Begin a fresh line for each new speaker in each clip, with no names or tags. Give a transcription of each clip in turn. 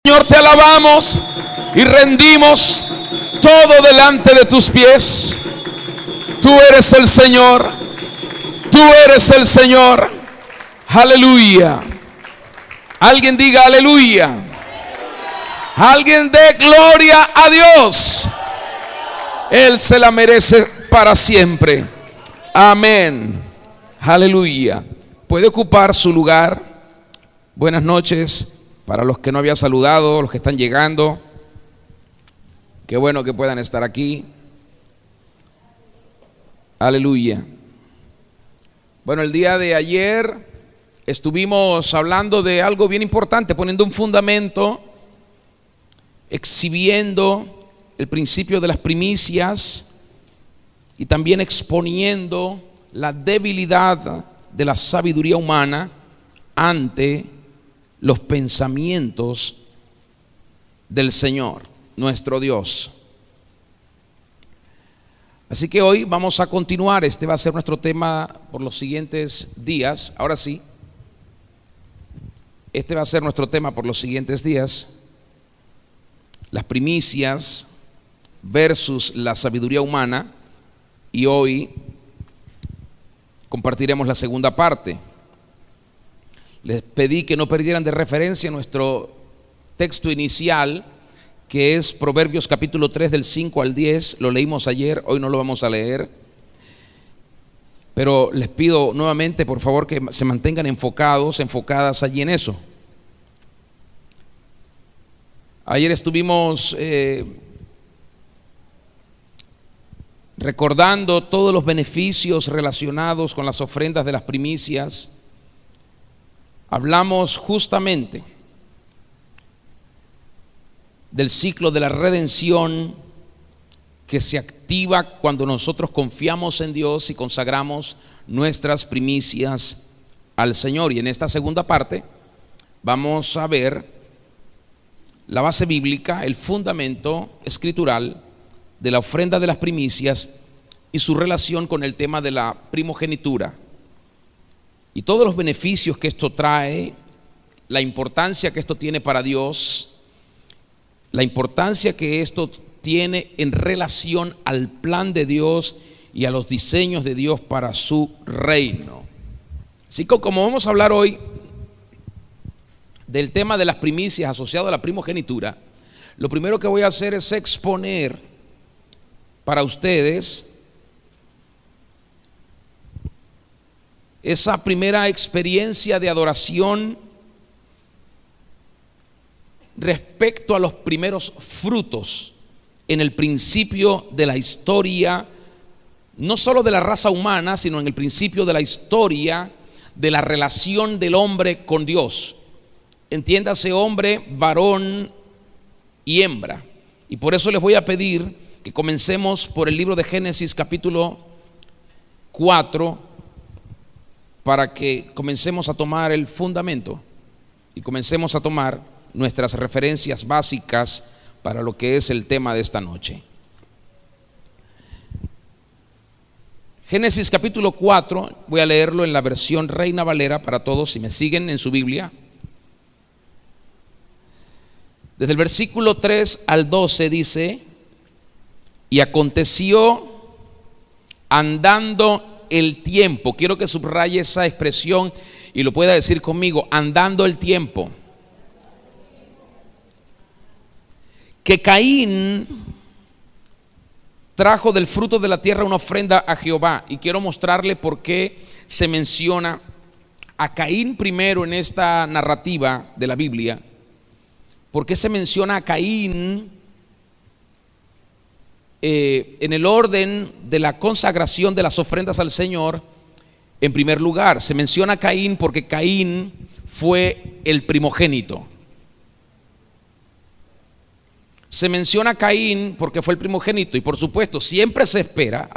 Señor, te alabamos y rendimos todo delante de tus pies. Tú eres el Señor. Tú eres el Señor. Aleluya. Alguien diga aleluya. Alguien dé gloria a Dios. Él se la merece para siempre. Amén. Aleluya. Puede ocupar su lugar. Buenas noches. Para los que no había saludado, los que están llegando, qué bueno que puedan estar aquí. Aleluya. Bueno, el día de ayer estuvimos hablando de algo bien importante, poniendo un fundamento, exhibiendo el principio de las primicias y también exponiendo la debilidad de la sabiduría humana ante los pensamientos del Señor, nuestro Dios. Así que hoy vamos a continuar. Este va a ser nuestro tema por los siguientes días. Ahora sí, este va a ser nuestro tema por los siguientes días: las primicias versus la sabiduría humana. Y hoy compartiremos la segunda parte. Les pedí que no perdieran de referencia nuestro texto inicial, que es Proverbios capítulo 3 del 5 al 10. Lo leímos ayer, hoy no lo vamos a leer. Pero les pido nuevamente, por favor, que se mantengan enfocadas allí en eso. Ayer estuvimos recordando todos los beneficios relacionados con las ofrendas de las primicias. Hablamos justamente del ciclo de la redención que se activa cuando nosotros confiamos en Dios y consagramos nuestras primicias al Señor. Y en esta segunda parte vamos a ver la base bíblica, el fundamento escritural de la ofrenda de las primicias y su relación con el tema de la primogenitura. Y todos los beneficios que esto trae, la importancia que esto tiene para Dios, la importancia que esto tiene en relación al plan de Dios y a los diseños de Dios para su reino. Así que como vamos a hablar hoy del tema de las primicias asociado a la primogenitura, lo primero que voy a hacer es exponer para ustedes esa primera experiencia de adoración respecto a los primeros frutos en el principio de la historia, no solo de la raza humana, sino en el principio de la historia de la relación del hombre con Dios. Entiéndase hombre, varón y hembra. Y por eso les voy a pedir que comencemos por el libro de Génesis capítulo 4, para que comencemos a tomar el fundamento y comencemos a tomar nuestras referencias básicas para lo que es el tema de esta noche. Génesis capítulo 4, voy a leerlo en la versión Reina Valera para todos, si me siguen en su Biblia. Desde el versículo 3 al 12 dice: y aconteció andando el tiempo. Quiero que subraye esa expresión y lo pueda decir conmigo: andando el tiempo. Que Caín trajo del fruto de la tierra una ofrenda a Jehová. Y quiero mostrarle por qué se menciona a Caín primero en esta narrativa de la Biblia. ¿Por qué se menciona a Caín en el orden de la consagración de las ofrendas al Señor? En primer lugar, se menciona a Caín porque Caín fue el primogénito. Se menciona a Caín porque fue el primogénito. Y por supuesto, siempre se espera,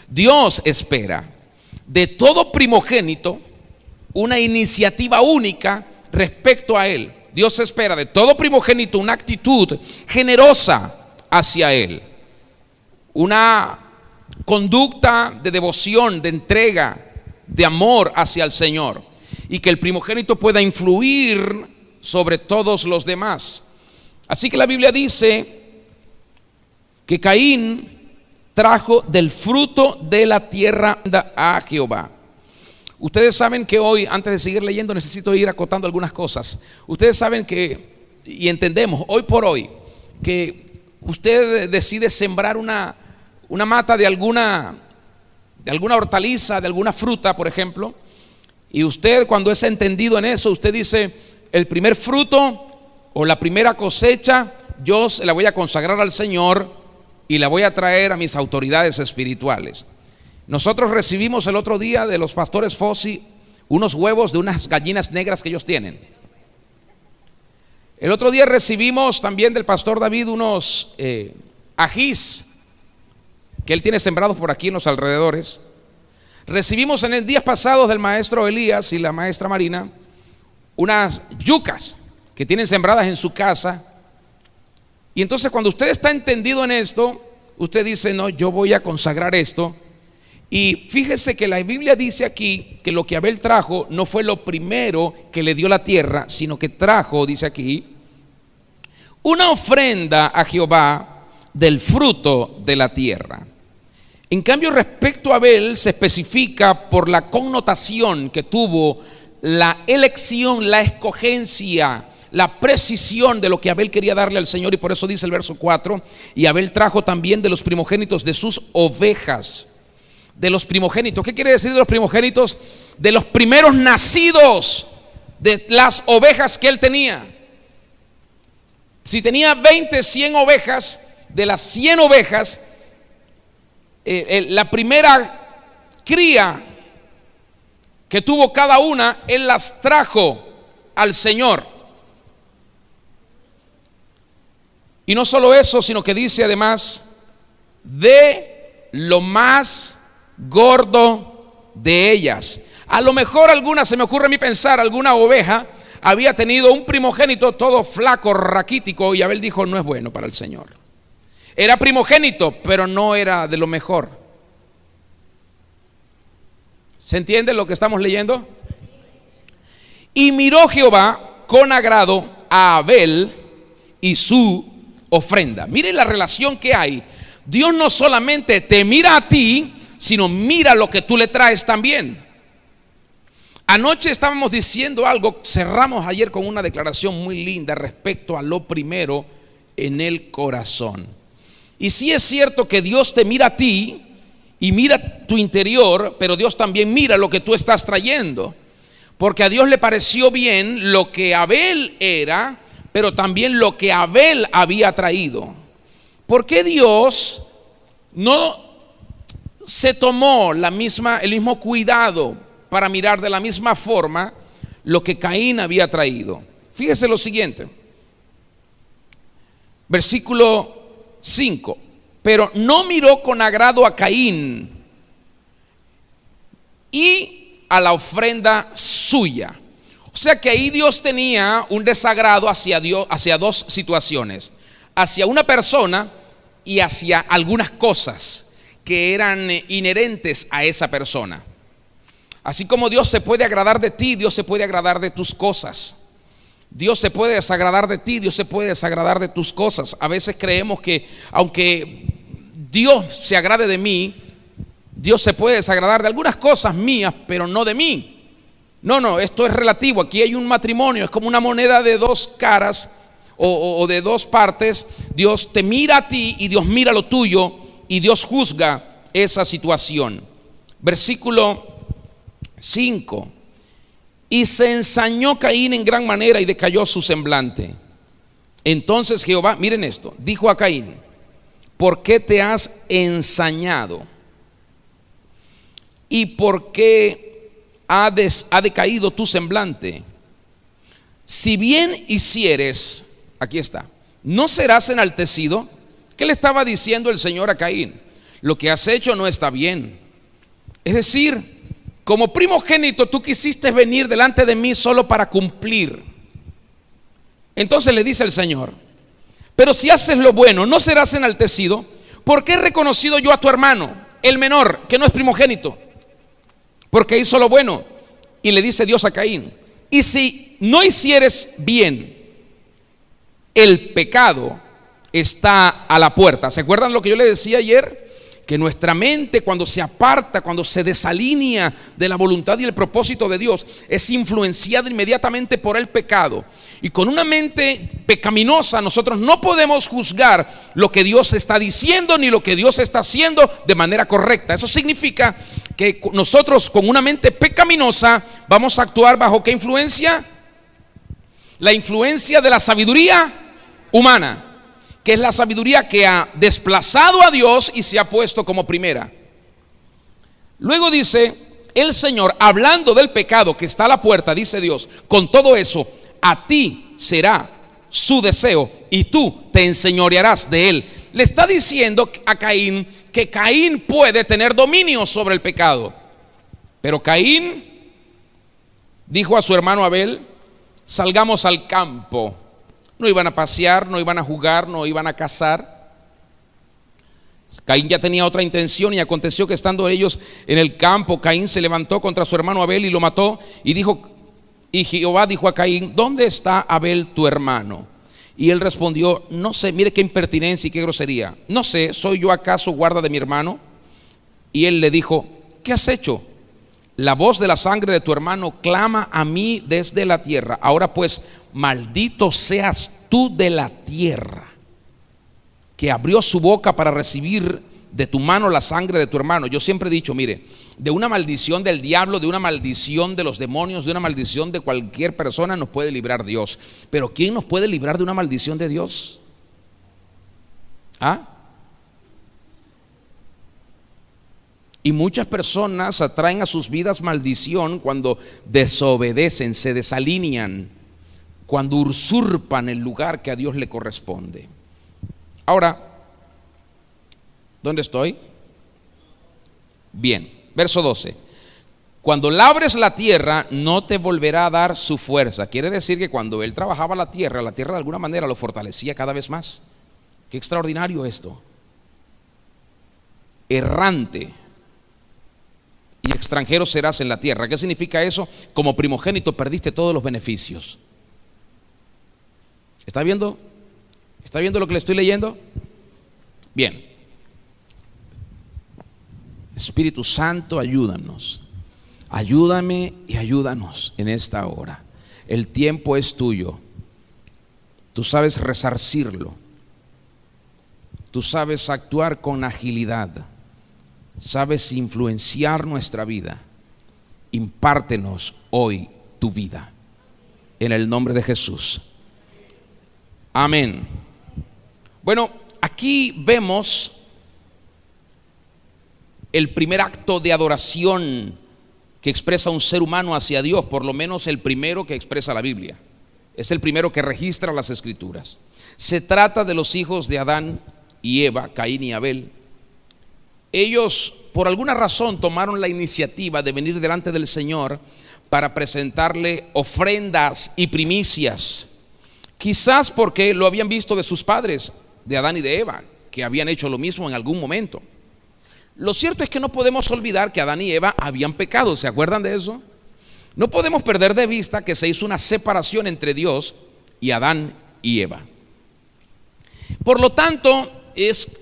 Dios espera de todo primogénito una iniciativa única respecto a él. Dios espera de todo primogénito una actitud generosa hacia él, una conducta de devoción, de entrega, de amor hacia el Señor, y que el primogénito pueda influir sobre todos los demás. Así que la Biblia dice que Caín trajo del fruto de la tierra a Jehová. Ustedes saben que hoy, antes de seguir leyendo, necesito ir acotando algunas cosas. Ustedes saben que, y entendemos hoy por hoy, que usted decide sembrar una mata de alguna hortaliza, de alguna fruta, por ejemplo, y usted, cuando es entendido en eso, usted dice: el primer fruto o la primera cosecha yo se la voy a consagrar al Señor y la voy a traer a mis autoridades espirituales. Nosotros recibimos el otro día de los pastores Fossi unos huevos de unas gallinas negras que ellos tienen. El otro día recibimos también del pastor David unos ajís que él tiene sembrados por aquí en los alrededores. Recibimos en el días pasados del maestro Elías y la maestra Marina unas yucas que tienen sembradas en su casa. Y entonces, cuando usted está entendido en esto, usted dice: no, yo voy a consagrar esto. Y fíjese que la Biblia dice aquí que lo que Abel trajo no fue lo primero que le dio la tierra, sino que trajo, dice aquí, una ofrenda a Jehová del fruto de la tierra. En cambio, respecto a Abel, se especifica por la connotación que tuvo la elección, la escogencia, la precisión de lo que Abel quería darle al Señor. Y por eso dice el verso 4: y Abel trajo también de los primogénitos de sus ovejas. De los primogénitos, ¿qué quiere decir de los primogénitos? De los primeros nacidos de las ovejas que él tenía. Si tenía 20, 100 ovejas, de las 100 ovejas, la primera cría que tuvo cada una, él las trajo al Señor. Y no solo eso, sino que dice además: de lo más gordo de ellas. A lo mejor alguna, se me ocurre a mí pensar, alguna oveja había tenido un primogénito todo flaco, raquítico, y Abel dijo: no es bueno para el Señor. Era primogénito, pero no era de lo mejor. ¿Se entiende lo que estamos leyendo? Y miró Jehová con agrado a Abel y su ofrenda. Miren la relación que hay. Dios no solamente te mira a ti, sino mira lo que tú le traes también. Anoche estábamos diciendo algo, cerramos ayer con una declaración muy linda respecto a lo primero en el corazón. Y sí es cierto que Dios te mira a ti y mira tu interior, pero Dios también mira lo que tú estás trayendo. Porque a Dios le pareció bien lo que Abel era, pero también lo que Abel había traído. ¿Por qué Dios no se tomó el mismo cuidado para mirar de la misma forma lo que Caín había traído? Fíjese lo siguiente, versículo 5: pero no miró con agrado a Caín y a la ofrenda suya. O sea que ahí Dios tenía un desagrado hacia Dios, hacia dos situaciones: hacia una persona y hacia algunas cosas que eran inherentes a esa persona. Así como Dios se puede agradar de ti, Dios se puede agradar de tus cosas. Dios se puede desagradar de ti, Dios se puede desagradar de tus cosas. A veces creemos que aunque Dios se agrade de mí, Dios se puede desagradar de algunas cosas mías, pero no de mí. No, esto es relativo. Aquí hay un matrimonio, es como una moneda de dos caras o de dos partes. Dios te mira a ti y Dios mira lo tuyo, y Dios juzga esa situación. Versículo 5: y se ensañó Caín en gran manera y decayó su semblante. Entonces Jehová, miren esto, dijo a Caín: ¿por qué te has ensañado? ¿Y por qué ha decaído tu semblante? Si bien hicieres, aquí está, ¿no serás enaltecido? ¿Qué le estaba diciendo el Señor a Caín? Lo que has hecho no está bien. Es decir, como primogénito tú quisiste venir delante de mí solo para cumplir. Entonces le dice el Señor: pero si haces lo bueno, ¿no serás enaltecido? ¿Por qué he reconocido yo a tu hermano, el menor, que no es primogénito? Porque hizo lo bueno. Y le dice Dios a Caín: y si no hicieres bien, el pecado está a la puerta. ¿Se acuerdan lo que yo les decía ayer? Que nuestra mente, cuando se aparta, cuando se desalinea de la voluntad y el propósito de Dios, es influenciada inmediatamente por el pecado. Y con una mente pecaminosa nosotros no podemos juzgar lo que Dios está diciendo ni lo que Dios está haciendo de manera correcta. Eso significa que nosotros con una mente pecaminosa vamos a actuar bajo ¿qué influencia? La influencia de la sabiduría humana, que es la sabiduría que ha desplazado a Dios y se ha puesto como primera. Luego dice el Señor, hablando del pecado que está a la puerta, dice Dios, con todo eso, a ti será su deseo y tú te enseñorearás de él. Le está diciendo a Caín que Caín puede tener dominio sobre el pecado. Pero Caín dijo a su hermano Abel, salgamos al campo. No iban a pasear, no iban a jugar, no iban a cazar. Caín ya tenía otra intención, y aconteció que estando ellos en el campo, Caín se levantó contra su hermano Abel y lo mató. Y Jehová dijo a Caín, ¿dónde está Abel tu hermano? Y él respondió, no sé. Mire qué impertinencia y qué grosería. No sé, ¿soy yo acaso guarda de mi hermano? Y él le dijo, ¿qué has hecho? La voz de la sangre de tu hermano clama a mí desde la tierra. Ahora pues, maldito seas tú de la tierra, que abrió su boca para recibir de tu mano la sangre de tu hermano. Yo siempre he dicho, mire, de una maldición del diablo, de una maldición de los demonios, de una maldición de cualquier persona nos puede librar Dios. Pero ¿quién nos puede librar de una maldición de Dios? ¿Ah? Y muchas personas atraen a sus vidas maldición cuando desobedecen, se desalinean, cuando usurpan el lugar que a Dios le corresponde. Ahora, ¿dónde estoy? Bien, verso 12. Cuando labres la tierra, no te volverá a dar su fuerza. Quiere decir que cuando él trabajaba la tierra de alguna manera lo fortalecía cada vez más. Qué extraordinario esto. Errante y extranjero serás en la tierra. ¿Qué significa eso? Como primogénito perdiste todos los beneficios. ¿Está viendo? ¿Está viendo lo que le estoy leyendo? Bien. Espíritu Santo, ayúdanos. Ayúdame y ayúdanos en esta hora. El tiempo es tuyo. Tú sabes resarcirlo. Tú sabes actuar con agilidad. Sabes influenciar nuestra vida. Impártenos hoy tu vida. En el nombre de Jesús. Amén. Bueno, aquí vemos el primer acto de adoración que expresa un ser humano hacia Dios, por lo menos el primero que expresa la Biblia. Es el primero que registra las Escrituras. Se trata de los hijos de Adán y Eva, Caín y Abel. Ellos, por alguna razón, tomaron la iniciativa de venir delante del Señor para presentarle ofrendas y primicias. Quizás porque lo habían visto de sus padres, de Adán y de Eva, que habían hecho lo mismo en algún momento. Lo cierto es que no podemos olvidar que Adán y Eva habían pecado. ¿Se acuerdan de eso? No podemos perder de vista que se hizo una separación entre Dios y Adán y Eva. Por lo tanto,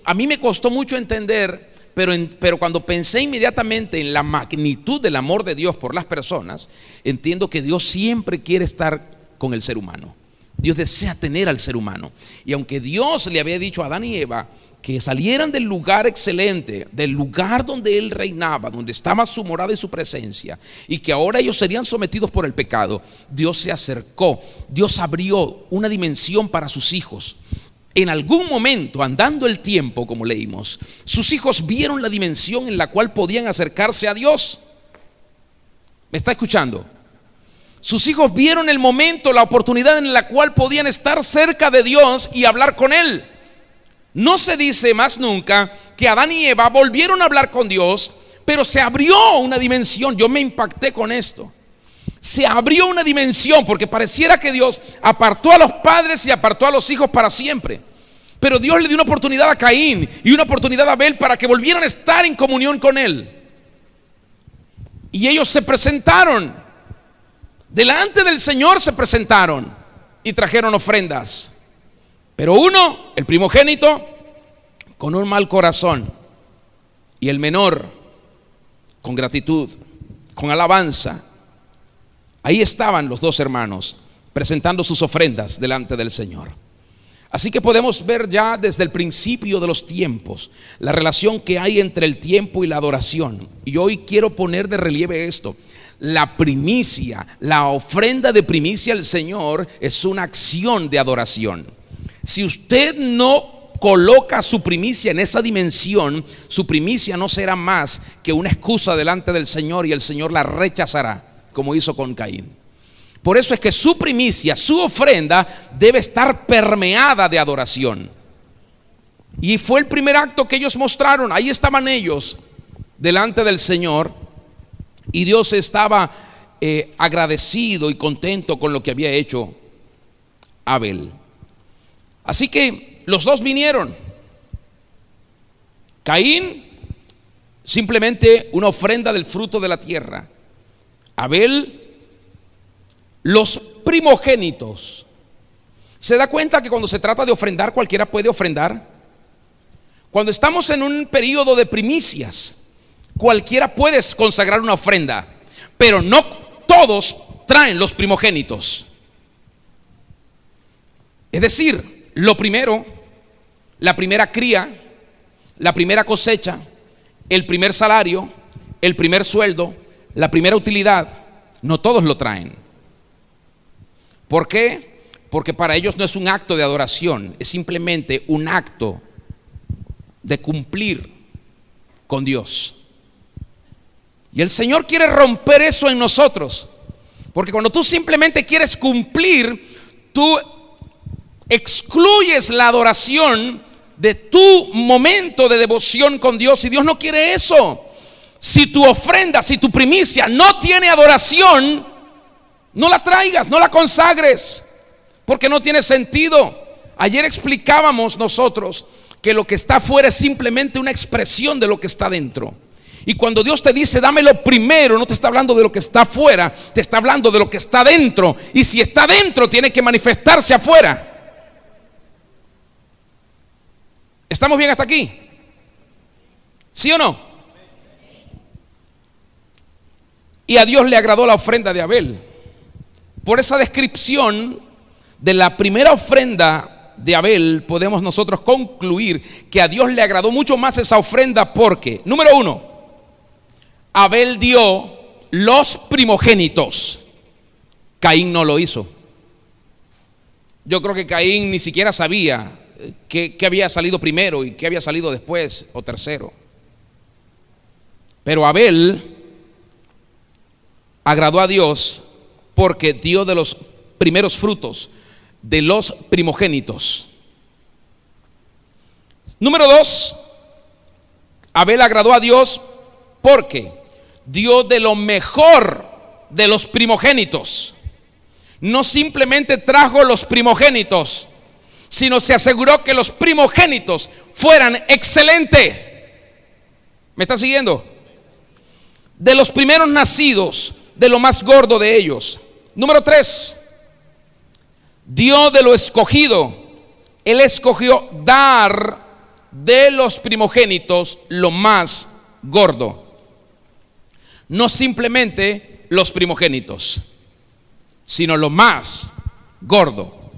a mí me costó mucho entender, pero cuando pensé inmediatamente en la magnitud del amor de Dios por las personas, entiendo que Dios siempre quiere estar con el ser humano. Dios desea tener al ser humano. Y aunque Dios le había dicho a Adán y Eva que salieran del lugar excelente, del lugar donde Él reinaba, donde estaba su morada y su presencia, y que ahora ellos serían sometidos por el pecado, Dios se acercó. Dios abrió una dimensión para sus hijos. En algún momento, andando el tiempo, como leímos, sus hijos vieron la dimensión en la cual podían acercarse a Dios. ¿Me está escuchando? Sus hijos vieron el momento, la oportunidad en la cual podían estar cerca de Dios y hablar con Él. No se dice más nunca que Adán y Eva volvieron a hablar con Dios, pero se abrió una dimensión. Yo me impacté con esto. Se abrió una dimensión porque pareciera que Dios apartó a los padres y apartó a los hijos para siempre. Pero Dios le dio una oportunidad a Caín y una oportunidad a Abel para que volvieran a estar en comunión con Él. Y ellos se presentaron delante del Señor se presentaron y trajeron ofrendas. Pero uno, el primogénito, con un mal corazón, y el menor, con gratitud, con alabanza. Ahí estaban los dos hermanos presentando sus ofrendas delante del Señor. Así que podemos ver ya desde el principio de los tiempos la relación que hay entre el tiempo y la adoración. Y hoy quiero poner de relieve esto: la primicia, la ofrenda de primicia al Señor es una acción de adoración. Si usted no coloca su primicia en esa dimensión, su primicia no será más que una excusa delante del Señor, y el Señor la rechazará, como hizo con Caín. Por eso es que su primicia, su ofrenda, debe estar permeada de adoración. Y fue el primer acto que ellos mostraron. Ahí estaban ellos delante del Señor, y Dios estaba agradecido y contento con lo que había hecho Abel. Así que los dos vinieron. Caín, simplemente una ofrenda del fruto de la tierra. Abel, los primogénitos. ¿Se da cuenta que cuando se trata de ofrendar, cualquiera puede ofrendar? Cuando estamos en un periodo de primicias, cualquiera puede consagrar una ofrenda, pero no todos traen los primogénitos. Es decir, lo primero, la primera cría, la primera cosecha, el primer salario, el primer sueldo, la primera utilidad, no todos lo traen. ¿Por qué? Porque para ellos no es un acto de adoración, es simplemente un acto de cumplir con Dios. Y el Señor quiere romper eso en nosotros, porque cuando tú simplemente quieres cumplir, tú excluyes la adoración de tu momento de devoción con Dios, y Dios no quiere eso. Si tu ofrenda, si tu primicia no tiene adoración, no la traigas, no la consagres, porque no tiene sentido. Ayer explicábamos nosotros que lo que está afuera es simplemente una expresión de lo que está dentro. Y cuando Dios te dice dámelo primero, no te está hablando de lo que está afuera, te está hablando de lo que está dentro. Y si está dentro, tiene que manifestarse afuera. ¿Estamos bien hasta aquí? ¿Sí o no? Y a Dios le agradó la ofrenda de Abel. Por esa descripción de la primera ofrenda de Abel, podemos nosotros concluir que a Dios le agradó mucho más esa ofrenda, porque, número uno, Abel dio los primogénitos. Caín no lo hizo. Yo creo que Caín ni siquiera sabía qué había salido primero y qué había salido después o tercero. Pero Abel agradó a Dios porque dio de los primeros frutos, de los primogénitos. Número dos, Abel agradó a Dios porque dio de lo mejor de los primogénitos. No simplemente trajo los primogénitos, sino se aseguró que los primogénitos fueran excelentes. ¿Me está siguiendo? De los primeros nacidos, de lo más gordo de ellos. Número 3, dio de lo escogido. Él escogió dar de los primogénitos lo más gordo, no simplemente los primogénitos, sino lo más gordo.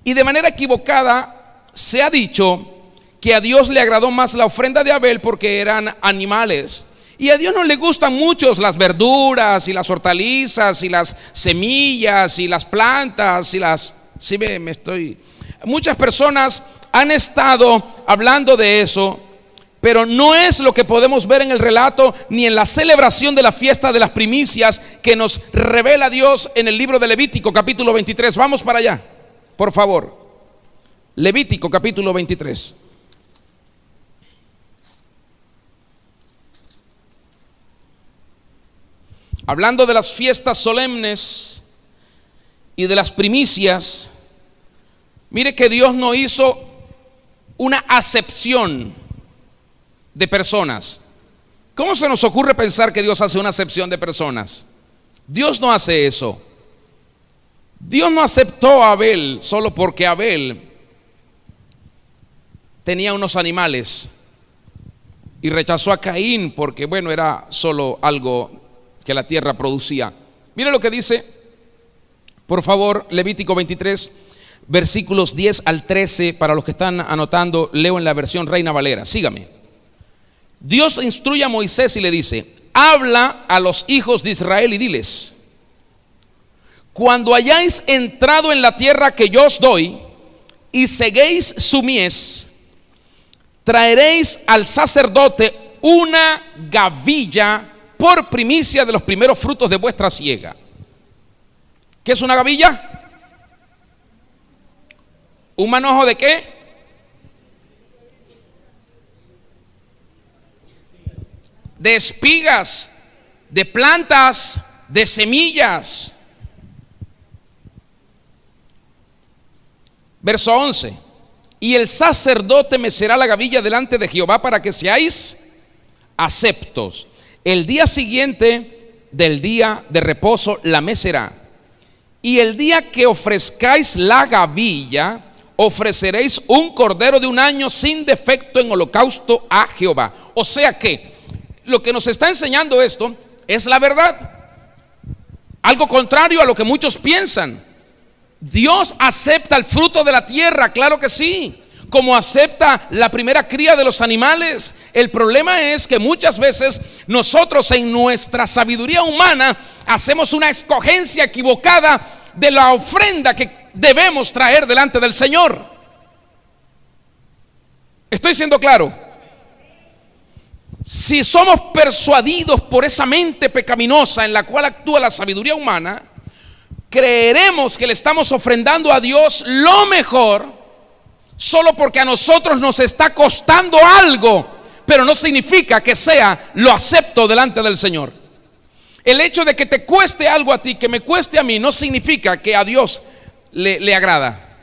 Y de manera equivocada se ha dicho que a Dios le agradó más la ofrenda de Abel porque eran animales. Y a Dios no le gustan mucho las verduras y las hortalizas y las semillas y las plantas y las... Muchas personas han estado hablando de eso, pero no es lo que podemos ver en el relato ni en la celebración de la fiesta de las primicias que nos revela Dios en el libro de Levítico capítulo 23. Vamos para allá, por favor. Levítico capítulo 23. Hablando de las fiestas solemnes y de las primicias, mire que Dios no hizo una acepción de personas. ¿Cómo se nos ocurre pensar que Dios hace una acepción de personas? Dios no hace eso. Dios no aceptó a Abel solo porque Abel tenía unos animales, y rechazó a Caín porque, bueno, era solo algo que la tierra producía. Mire lo que dice, por favor, Levítico 23, versículos 10 al 13. Para los que están anotando, leo en la versión Reina Valera. Sígame. Dios instruye a Moisés y le dice: habla a los hijos de Israel y diles: cuando hayáis entrado en la tierra que yo os doy y seguéis su mies, traeréis al sacerdote una gavilla por primicia de los primeros frutos de vuestra siega. ¿Qué es una gavilla? ¿Un manojo de qué? De espigas, de plantas, de semillas. Verso 11. Y el sacerdote mecerá la gavilla delante de Jehová para que seáis aceptos. El día siguiente del día de reposo la mecerá. Y el día que ofrezcáis la gavilla, ofreceréis un cordero de un año sin defecto en holocausto a Jehová. O sea que lo que nos está enseñando esto es la verdad. Algo contrario a lo que muchos piensan. Dios acepta el fruto de la tierra, claro que sí, como acepta la primera cría de los animales. El problema es que muchas veces nosotros en nuestra sabiduría humana hacemos una escogencia equivocada de la ofrenda que debemos traer delante del Señor. ¿Estoy siendo claro? Si somos persuadidos por esa mente pecaminosa en la cual actúa la sabiduría humana, creeremos que le estamos ofrendando a Dios lo mejor solo porque a nosotros nos está costando algo, pero no significa que sea lo acepto delante del Señor. El hecho de que te cueste algo a ti, que me cueste a mí, no significa que a Dios le agrada.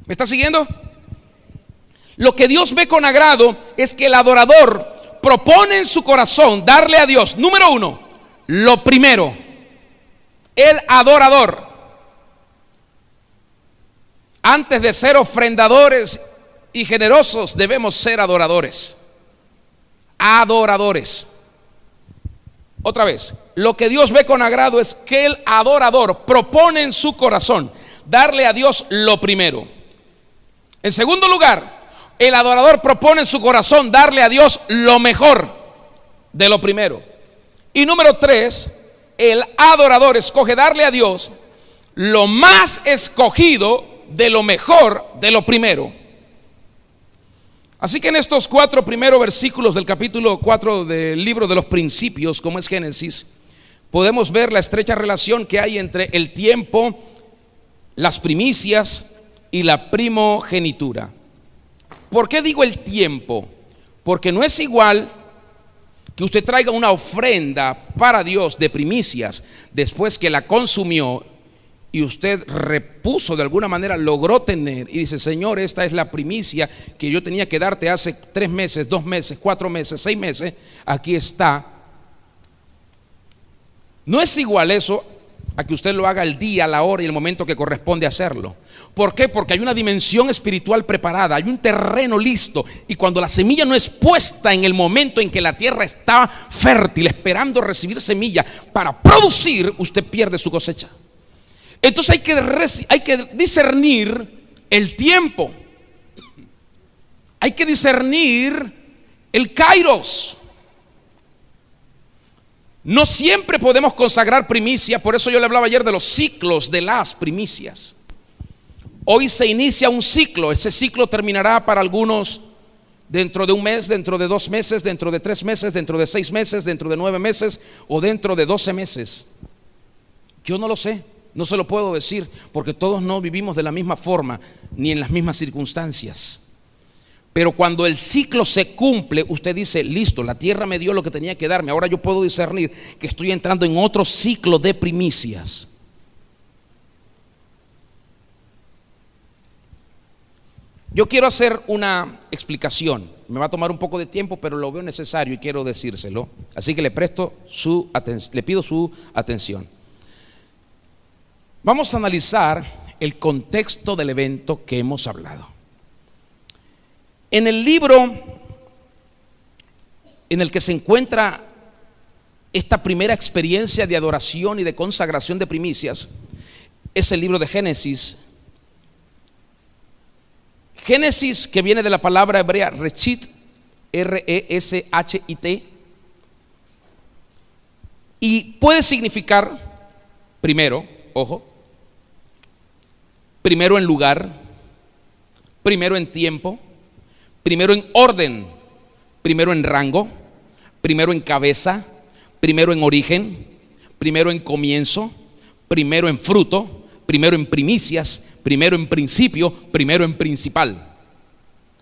¿Me está siguiendo? Lo que Dios ve con agrado es que el adorador propone en su corazón darle a Dios, número uno, lo primero. El adorador, antes de ser ofrendadores y generosos, debemos ser adoradores. Adoradores. Otra vez, lo que Dios ve con agrado es que el adorador propone en su corazón darle a Dios lo primero. En segundo lugar, el adorador propone en su corazón darle a Dios lo mejor de lo primero. Y número tres, el adorador escoge darle a Dios lo más escogido de lo mejor de lo primero. Así que en estos 4 primeros versículos del capítulo 4 del libro de los principios, como es Génesis, podemos ver la estrecha relación que hay entre el tiempo, las primicias y la primogenitura. ¿Por qué digo el tiempo? Porque no es igual que usted traiga una ofrenda para Dios de primicias después que la consumió y usted repuso de alguna manera, logró tener y dice: Señor, esta es la primicia que yo tenía que darte hace 3 meses, 2 meses, 4 meses, 6 meses, aquí está. No es igual eso a que usted lo haga el día, la hora y el momento que corresponde hacerlo. ¿Por qué? Porque hay una dimensión espiritual preparada, hay un terreno listo, y cuando la semilla no es puesta en el momento en que la tierra está fértil, esperando recibir semilla para producir, usted pierde su cosecha. Entonces hay que discernir el tiempo, hay que discernir el kairos. No siempre podemos consagrar primicia, por eso yo le hablaba ayer de los ciclos de las primicias. Hoy se inicia un ciclo, ese ciclo terminará para algunos dentro de un mes, dentro de 2 meses, dentro de 3 meses, dentro de 6 meses, dentro de 9 meses o dentro de 12 meses. Yo no lo sé, no se lo puedo decir, porque todos no vivimos de la misma forma ni en las mismas circunstancias. Pero cuando el ciclo se cumple, usted dice: listo, la tierra me dio lo que tenía que darme, ahora yo puedo discernir que estoy entrando en otro ciclo de primicias. Yo quiero hacer una explicación, me va a tomar un poco de tiempo, pero lo veo necesario y quiero decírselo, así que le pido su atención. Vamos a analizar el contexto del evento que hemos hablado. En el libro en el que se encuentra esta primera experiencia de adoración y de consagración de primicias es el libro de Génesis. Génesis, que viene de la palabra hebrea Reshit, R-E-S-H-I-T, y puede significar primero, ojo, primero en lugar, primero en tiempo, primero en orden, primero en rango, primero en cabeza, primero en origen, primero en comienzo, primero en fruto, primero en primicias, primero en principio, primero en principal.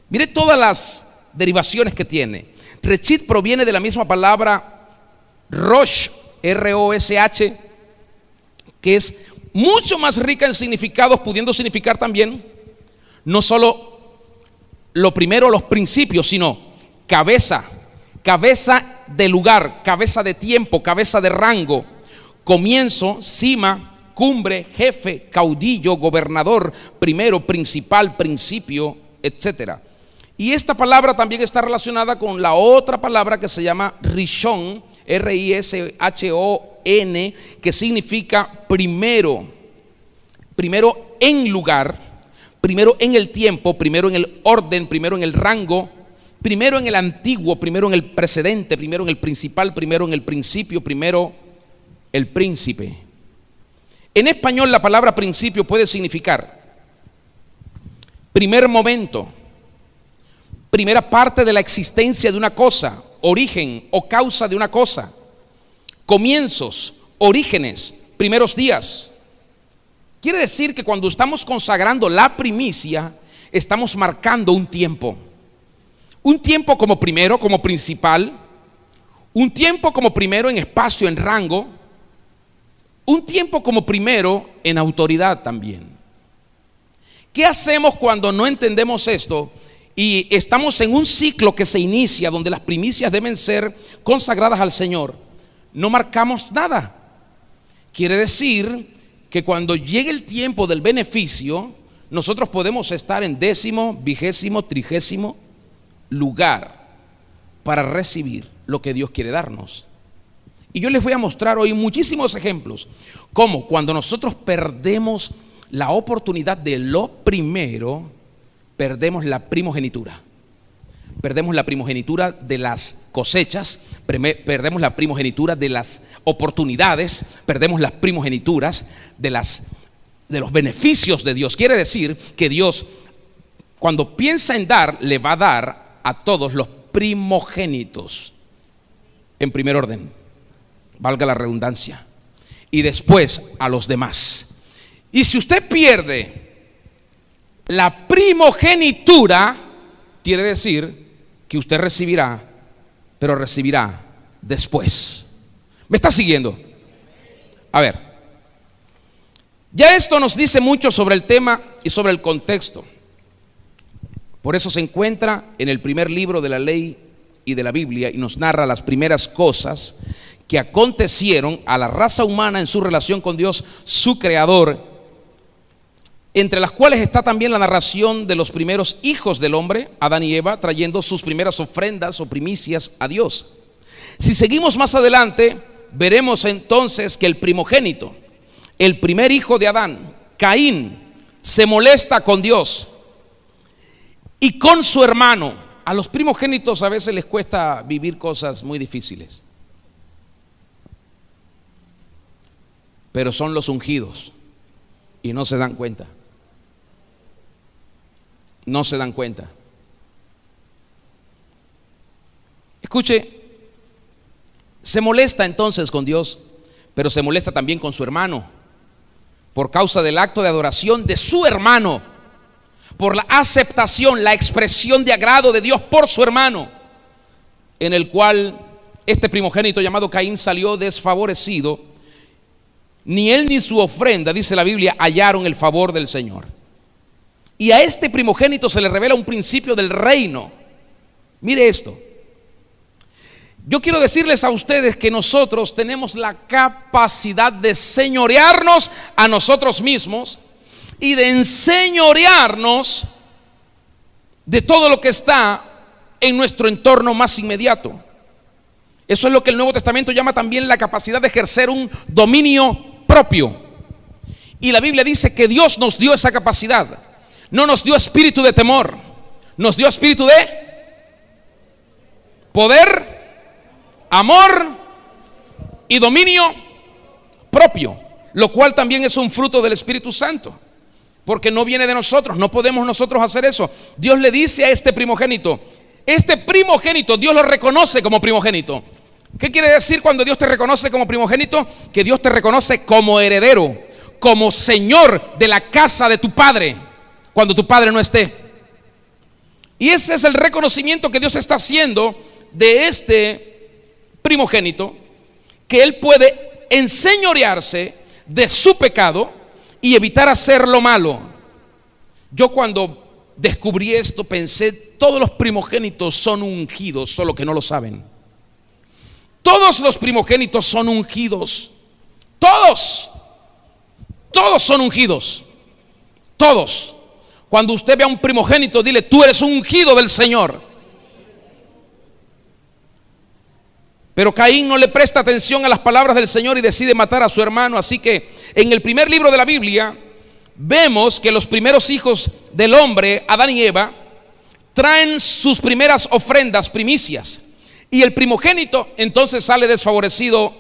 Mire todas las derivaciones que tiene. Reshit proviene de la misma palabra Rosh, R-O-S-H, que es mucho más rica en significados, pudiendo significar también no solo lo primero, los principios, sino cabeza, cabeza de lugar, cabeza de tiempo, cabeza de rango, comienzo, cima, cumbre, jefe, caudillo, gobernador, primero, principal, principio, etcétera. Y esta palabra también está relacionada con la otra palabra que se llama Rishon, R-I-S-H-O-N, que significa primero, primero en lugar, primero en el tiempo, primero en el orden, primero en el rango, primero en el antiguo, primero en el precedente, primero en el principal, primero en el principio, primero el príncipe. En español la palabra principio puede significar primer momento, primera parte de la existencia de una cosa, origen o causa de una cosa, comienzos, orígenes, primeros días. Quiere decir que cuando estamos consagrando la primicia, estamos marcando un tiempo como primero, como principal, un tiempo como primero en espacio, en rango, un tiempo como primero en autoridad también. ¿Qué hacemos cuando no entendemos esto y estamos en un ciclo que se inicia donde las primicias deben ser consagradas al Señor? No marcamos nada. Quiere decir que cuando llegue el tiempo del beneficio, nosotros podemos estar en 10º, 20º, 30º lugar para recibir lo que Dios quiere darnos. Y yo les voy a mostrar hoy muchísimos ejemplos, como cuando nosotros perdemos la oportunidad de lo primero, perdemos la primogenitura. Perdemos la primogenitura de las cosechas, perdemos la primogenitura de las oportunidades, perdemos las primogenituras de los beneficios de Dios. Quiere decir que Dios, cuando piensa en dar, le va a dar a todos los primogénitos en primer orden, valga la redundancia, y después a los demás. Y si usted pierde la primogenitura, quiere decir que usted recibirá, pero recibirá después. ¿Me está siguiendo? A ver, ya esto nos dice mucho sobre el tema y sobre el contexto. Por eso se encuentra en el primer libro de la ley y de la Biblia y nos narra las primeras cosas que acontecieron a la raza humana en su relación con Dios, su creador, entre las cuales está también la narración de los primeros hijos del hombre, Adán y Eva, trayendo sus primeras ofrendas o primicias a Dios. Si seguimos más adelante, veremos entonces que el primogénito, el primer hijo de Adán, Caín, se molesta con Dios y con su hermano. A los primogénitos a veces les cuesta vivir cosas muy difíciles, pero son los ungidos y no se dan cuenta. No se dan cuenta. Escuche, se molesta entonces con Dios, pero se molesta también con su hermano, por causa del acto de adoración de su hermano, por la aceptación, la expresión de agrado de Dios por su hermano, en el cual este primogénito llamado Caín salió desfavorecido. Ni él ni su ofrenda, dice la Biblia, hallaron el favor del Señor. Y a este primogénito se le revela un principio del reino. Mire esto: Yo quiero decirles a ustedes que nosotros tenemos la capacidad de señorearnos a nosotros mismos y de enseñorearnos de todo lo que está en nuestro entorno más inmediato. Eso es lo que el Nuevo Testamento llama también la capacidad de ejercer un dominio propio. Y la Biblia dice que Dios nos dio esa capacidad. No nos dio espíritu de temor, nos dio espíritu de poder, amor y dominio propio, lo cual también es un fruto del Espíritu Santo, porque no viene de nosotros, no podemos nosotros hacer eso. Dios le dice a este primogénito, Dios lo reconoce como primogénito. ¿Qué quiere decir cuando Dios te reconoce como primogénito? Que Dios te reconoce como heredero, como señor de la casa de tu padre, cuando tu padre no esté. Y ese es el reconocimiento que Dios está haciendo de este primogénito, que él puede enseñorearse de su pecado y evitar hacer lo malo. Yo cuando descubrí esto pensé, todos los primogénitos son ungidos, solo que no lo saben. Todos los primogénitos son ungidos. Todos son ungidos. Todos. Cuando usted ve a un primogénito, dile: tú eres ungido del Señor. Pero Caín no le presta atención a las palabras del Señor y decide matar a su hermano. Así que en el primer libro de la Biblia vemos que los primeros hijos del hombre, Adán y Eva, traen sus primeras ofrendas, primicias. Y el primogénito entonces sale desfavorecido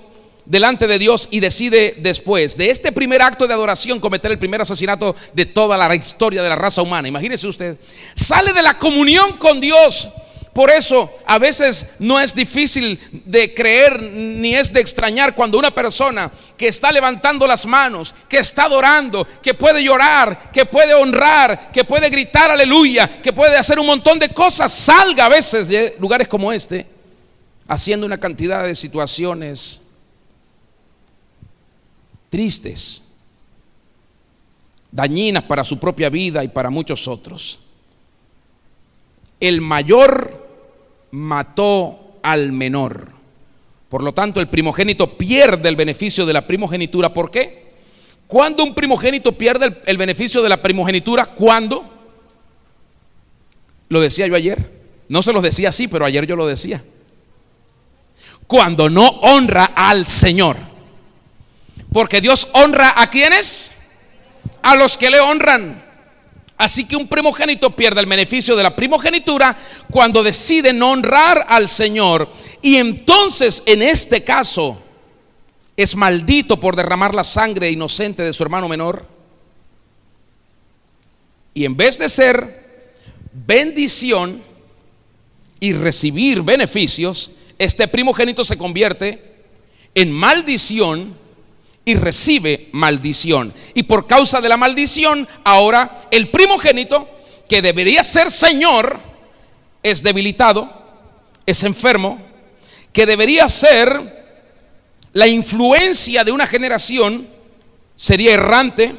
delante de Dios y decide, después de este primer acto de adoración, cometer el primer asesinato de toda la historia de la raza humana. Imagínese usted, sale de la comunión con Dios. Por eso a veces no es difícil de creer ni es de extrañar cuando una persona que está levantando las manos, que está adorando, que puede llorar, que puede honrar, que puede gritar aleluya, que puede hacer un montón de cosas, salga a veces de lugares como este haciendo una cantidad de situaciones tristes, dañinas para su propia vida y para muchos otros. El mayor mató al menor. Por lo tanto, el primogénito pierde el beneficio de la primogenitura. ¿Por qué? ¿Cuándo un primogénito pierde el beneficio de la primogenitura? ¿Cuándo? Lo decía yo ayer. No se los decía así, pero ayer yo lo decía. Cuando no honra al Señor. Porque Dios honra ¿a quiénes? A los que le honran. Así que un primogénito pierde el beneficio de la primogenitura cuando decide no honrar al Señor. Y entonces, en este caso, es maldito por derramar la sangre inocente de su hermano menor. Y en vez de ser bendición y recibir beneficios, este primogénito se convierte en maldición y recibe maldición. Y por causa de la maldición, ahora el primogénito, que debería ser señor, es debilitado, es enfermo, que debería ser la influencia de una generación, sería errante,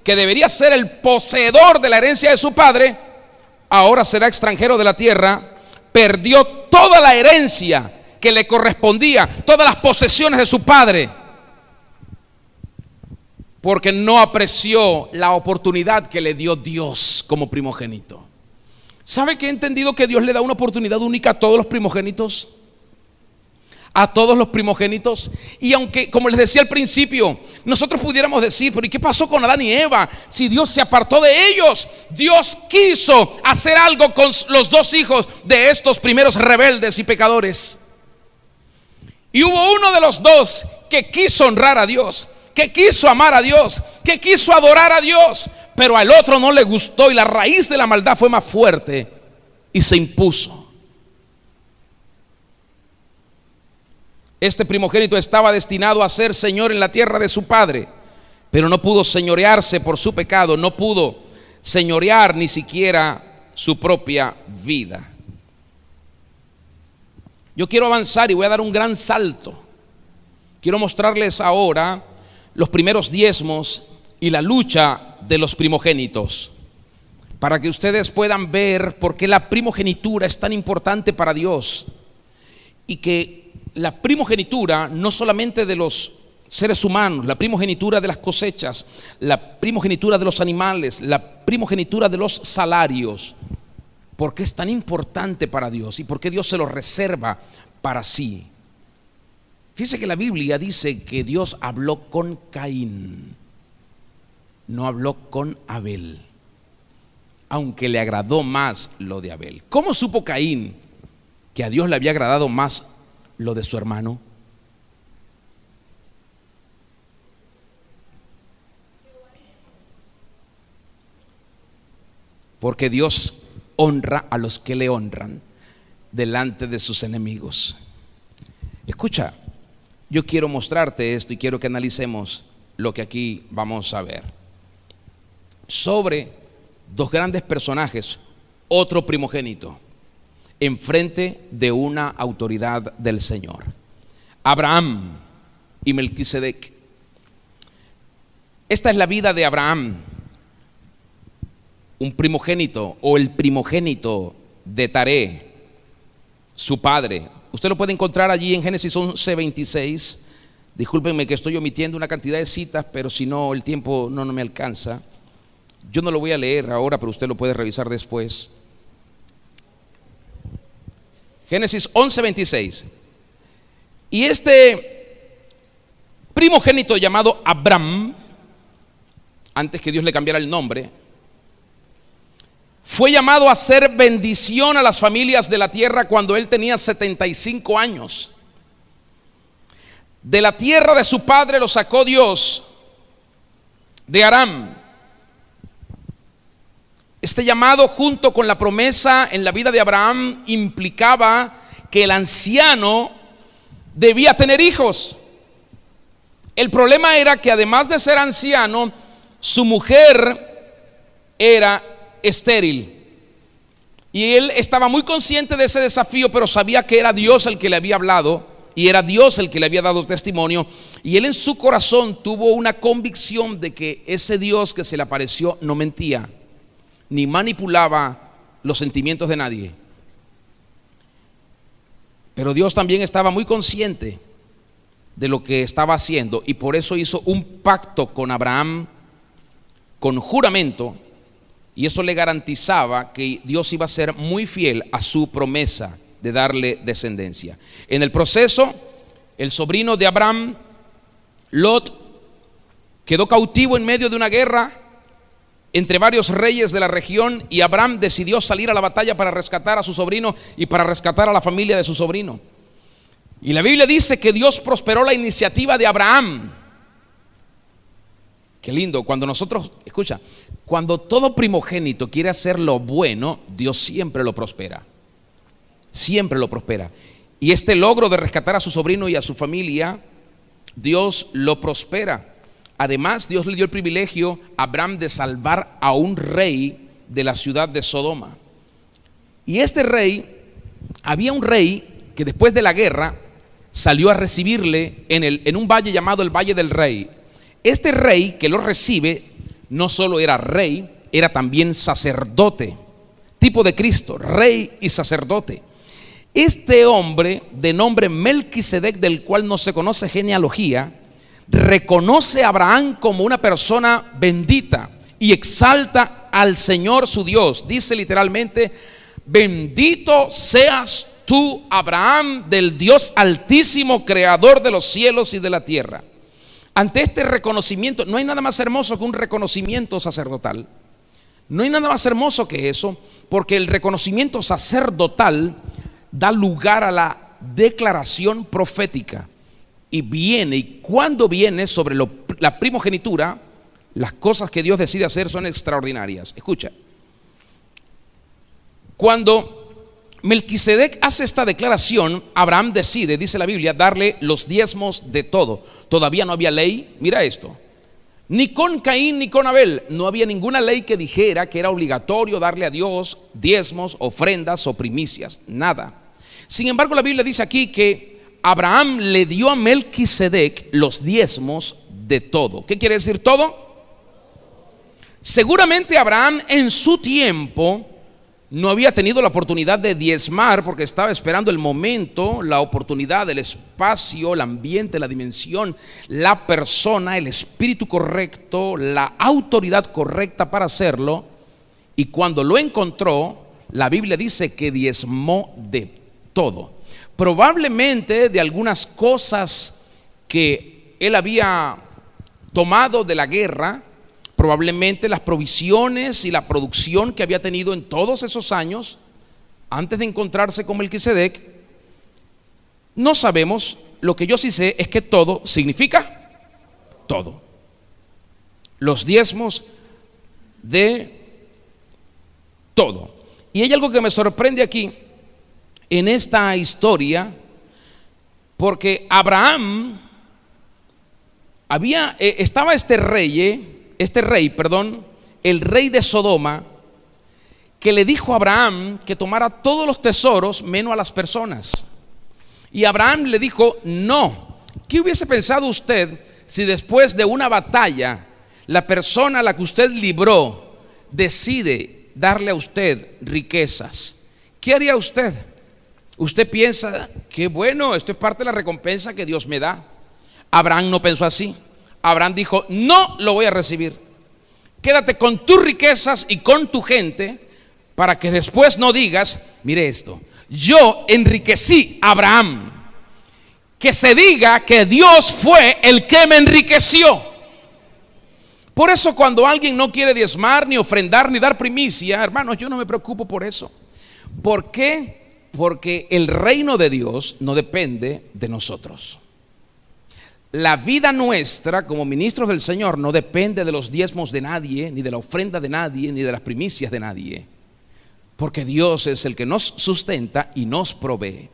que debería ser el poseedor de la herencia de su padre, ahora será extranjero de la tierra, perdió toda la herencia que le correspondía, todas las posesiones de su padre, porque no apreció la oportunidad que le dio Dios como primogénito. ¿Sabe que he entendido que Dios le da una oportunidad única a todos los primogénitos? A todos los primogénitos. Y aunque, como les decía al principio, nosotros pudiéramos decir: pero ¿y qué pasó con Adán y Eva? Si Dios se apartó de ellos. Dios quiso hacer algo con los dos hijos de estos primeros rebeldes y pecadores. Y hubo uno de los dos que quiso honrar a Dios, que quiso amar a Dios, que quiso adorar a Dios, pero al otro no le gustó y la raíz de la maldad fue más fuerte y se impuso. Este primogénito estaba destinado a ser señor en la tierra de su padre, pero no pudo señorearse por su pecado, no pudo señorear ni siquiera su propia vida. Yo quiero avanzar y voy a dar un gran salto. Quiero mostrarles ahora los primeros diezmos y la lucha de los primogénitos, para que ustedes puedan ver por qué la primogenitura es tan importante para Dios y que la primogenitura no solamente de los seres humanos, la primogenitura de las cosechas, la primogenitura de los animales, la primogenitura de los salarios. ¿Por qué es tan importante para Dios y por qué Dios se lo reserva para sí? Fíjese que la Biblia dice que Dios habló con Caín, no habló con Abel, aunque le agradó más lo de Abel. ¿Cómo supo Caín que a Dios le había agradado más lo de su hermano? Porque Dios honra a los que le honran delante de sus enemigos. Escucha, yo quiero mostrarte esto y quiero que analicemos lo que aquí vamos a ver. Sobre dos grandes personajes, otro primogénito, enfrente de una autoridad del Señor: Abraham y Melquisedec. Esta es la vida de Abraham, un primogénito o el primogénito de Taré, su padre. Usted lo puede encontrar allí en Génesis 11:26. Discúlpenme que estoy omitiendo una cantidad de citas, pero si no, el tiempo no me alcanza. Yo no lo voy a leer ahora, pero usted lo puede revisar después. Génesis 11:26. Y este primogénito llamado Abraham, antes que Dios le cambiara el nombre, fue llamado a hacer bendición a las familias de la tierra cuando él tenía 75 años. De la tierra de su padre lo sacó Dios, de Aram. Este llamado, junto con la promesa en la vida de Abraham, implicaba que el anciano debía tener hijos. El problema era que además de ser anciano, su mujer era estéril. Y él estaba muy consciente de ese desafío, pero sabía que era Dios el que le había hablado y era Dios el que le había dado testimonio. Y él en su corazón tuvo una convicción de que ese Dios que se le apareció no mentía, ni manipulaba los sentimientos de nadie. Pero Dios también estaba muy consciente de lo que estaba haciendo, y por eso hizo un pacto con Abraham con juramento, y eso le garantizaba que Dios iba a ser muy fiel a su promesa de darle descendencia. En el proceso, el sobrino de Abraham, Lot, quedó cautivo en medio de una guerra entre varios reyes de la región, y Abraham decidió salir a la batalla para rescatar a su sobrino y para rescatar a la familia de su sobrino. Y la Biblia dice que Dios prosperó la iniciativa de Abraham. Qué lindo, cuando nosotros, escucha, cuando todo primogénito quiere hacer lo bueno, Dios siempre lo prospera. Siempre lo prospera. Y este logro de rescatar a su sobrino y a su familia, Dios lo prospera. Además, Dios le dio el privilegio a Abraham de salvar a un rey de la ciudad de Sodoma. Y este rey, había un rey que después de la guerra salió a recibirle en un valle llamado el Valle del Rey. Este rey que lo recibe no solo era rey, era también sacerdote, tipo de Cristo, rey y sacerdote. Este hombre de nombre Melquisedec, del cual no se conoce genealogía, reconoce a Abraham como una persona bendita y exalta al Señor su Dios. Dice literalmente: bendito seas tú, Abraham, del Dios altísimo, creador de los cielos y de la tierra. Ante este reconocimiento, no hay nada más hermoso que un reconocimiento sacerdotal. No hay nada más hermoso que eso, porque el reconocimiento sacerdotal da lugar a la declaración profética. Y cuando viene sobre la primogenitura, las cosas que Dios decide hacer son extraordinarias. Escucha, cuando Melquisedec hace esta declaración, Abraham decide, dice la Biblia, darle los diezmos de todo. Todavía no había ley, mira esto, ni con Caín ni con Abel. No había ninguna ley que dijera que era obligatorio darle a Dios diezmos, ofrendas o primicias, nada. Sin embargo, la Biblia dice aquí que Abraham le dio a Melquisedec los diezmos de todo. ¿Qué quiere decir todo? Seguramente Abraham en su tiempo no había tenido la oportunidad de diezmar porque estaba esperando el momento, la oportunidad, el espacio, el ambiente, la dimensión, la persona, el espíritu correcto, la autoridad correcta para hacerlo. Y cuando lo encontró, la Biblia dice que diezmó de todo. Probablemente de algunas cosas que él había tomado de la guerra, probablemente las provisiones y la producción que había tenido en todos esos años antes de encontrarse con Melquisedec, no sabemos. Lo que yo sí sé es que todo significa todo. Los diezmos de todo. Y hay algo que me sorprende aquí en esta historia, porque Abraham estaba este rey, el rey de Sodoma, que le dijo a Abraham que tomara todos los tesoros menos a las personas. Y Abraham le dijo no. ¿Qué hubiese pensado usted si después de una batalla la persona a la que usted libró decide darle a usted riquezas? ¿Qué haría usted? Usted piensa que bueno, esto es parte de la recompensa que Dios me da. Abraham no pensó así. Abraham dijo: no lo voy a recibir. Quédate con tus riquezas y con tu gente, para que después no digas: mire esto, yo enriquecí a Abraham. Que se diga que Dios fue el que me enriqueció. Por eso cuando alguien no quiere diezmar, ni ofrendar, ni dar primicia, hermanos, yo no me preocupo por eso. ¿Por qué? Porque el reino de Dios no depende de nosotros. La vida nuestra como ministros del Señor no depende de los diezmos de nadie, ni de la ofrenda de nadie, ni de las primicias de nadie. Porque Dios es el que nos sustenta y nos provee.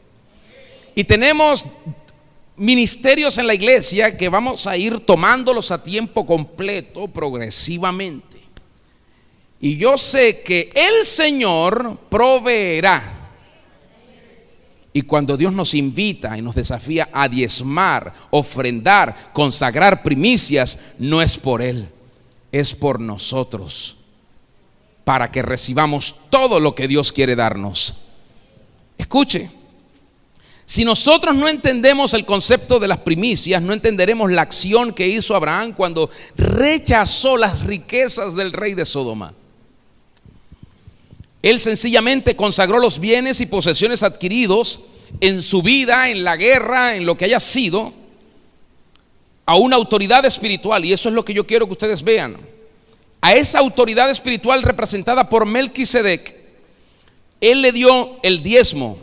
Y tenemos ministerios en la iglesia que vamos a ir tomándolos a tiempo completo, progresivamente. Y yo sé que el Señor proveerá. Y cuando Dios nos invita y nos desafía a diezmar, ofrendar, consagrar primicias, no es por Él, es por nosotros, para que recibamos todo lo que Dios quiere darnos. Escuche, si nosotros no entendemos el concepto de las primicias, no entenderemos la acción que hizo Abraham cuando rechazó las riquezas del rey de Sodoma. Él sencillamente consagró los bienes y posesiones adquiridos en su vida, en la guerra, en lo que haya sido, a una autoridad espiritual. Y eso es lo que yo quiero que ustedes vean. A esa autoridad espiritual representada por Melquisedec, él le dio el diezmo.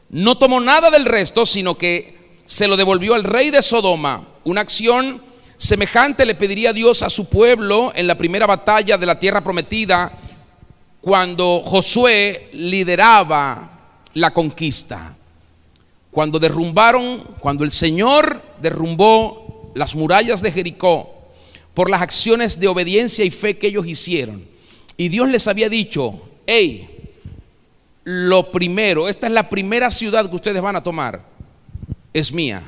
No tomó nada del resto, sino que se lo devolvió al rey de Sodoma. Una acción semejante le pediría Dios a su pueblo en la primera batalla de la tierra prometida, cuando Josué lideraba la conquista. Cuando el Señor derrumbó las murallas de Jericó por las acciones de obediencia y fe que ellos hicieron. Y Dios les había dicho: hey, lo primero, esta es la primera ciudad que ustedes van a tomar, es mía.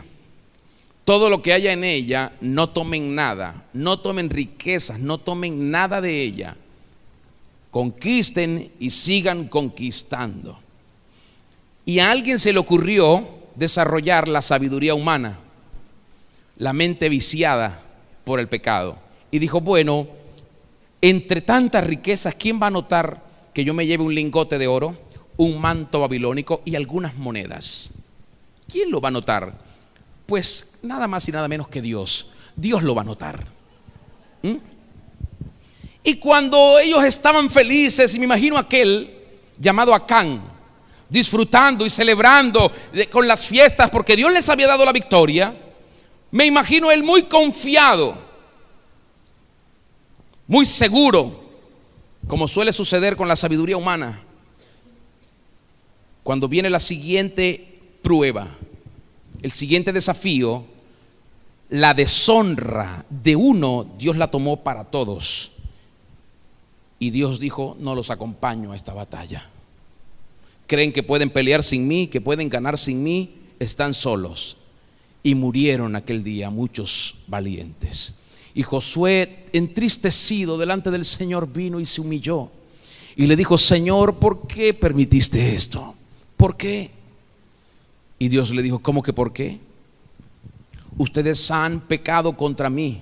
Todo lo que haya en ella, no tomen nada, no tomen riquezas, no tomen nada de ella. Conquisten y sigan conquistando. Y a alguien se le ocurrió desarrollar la sabiduría humana, la mente viciada por el pecado, y dijo: bueno, entre tantas riquezas, ¿quién va a notar que yo me lleve un lingote de oro, un manto babilónico y algunas monedas? ¿Quién lo va a notar? Pues nada más y nada menos que Dios. Dios lo va a notar. Y cuando ellos estaban felices, y me imagino aquel llamado Acán, disfrutando y celebrando con las fiestas porque Dios les había dado la victoria, me imagino él muy confiado, muy seguro, como suele suceder con la sabiduría humana. Cuando viene la siguiente prueba, el siguiente desafío, la deshonra de uno, Dios la tomó para todos. Y Dios dijo: no los acompaño a esta batalla. Creen que pueden pelear sin mí, que pueden ganar sin mí, están solos. Y murieron aquel día muchos valientes. Y Josué, entristecido delante del Señor, vino y se humilló. Y le dijo: Señor, ¿por qué permitiste esto? ¿Por qué? Y Dios le dijo: ¿cómo que por qué? Ustedes han pecado contra mí.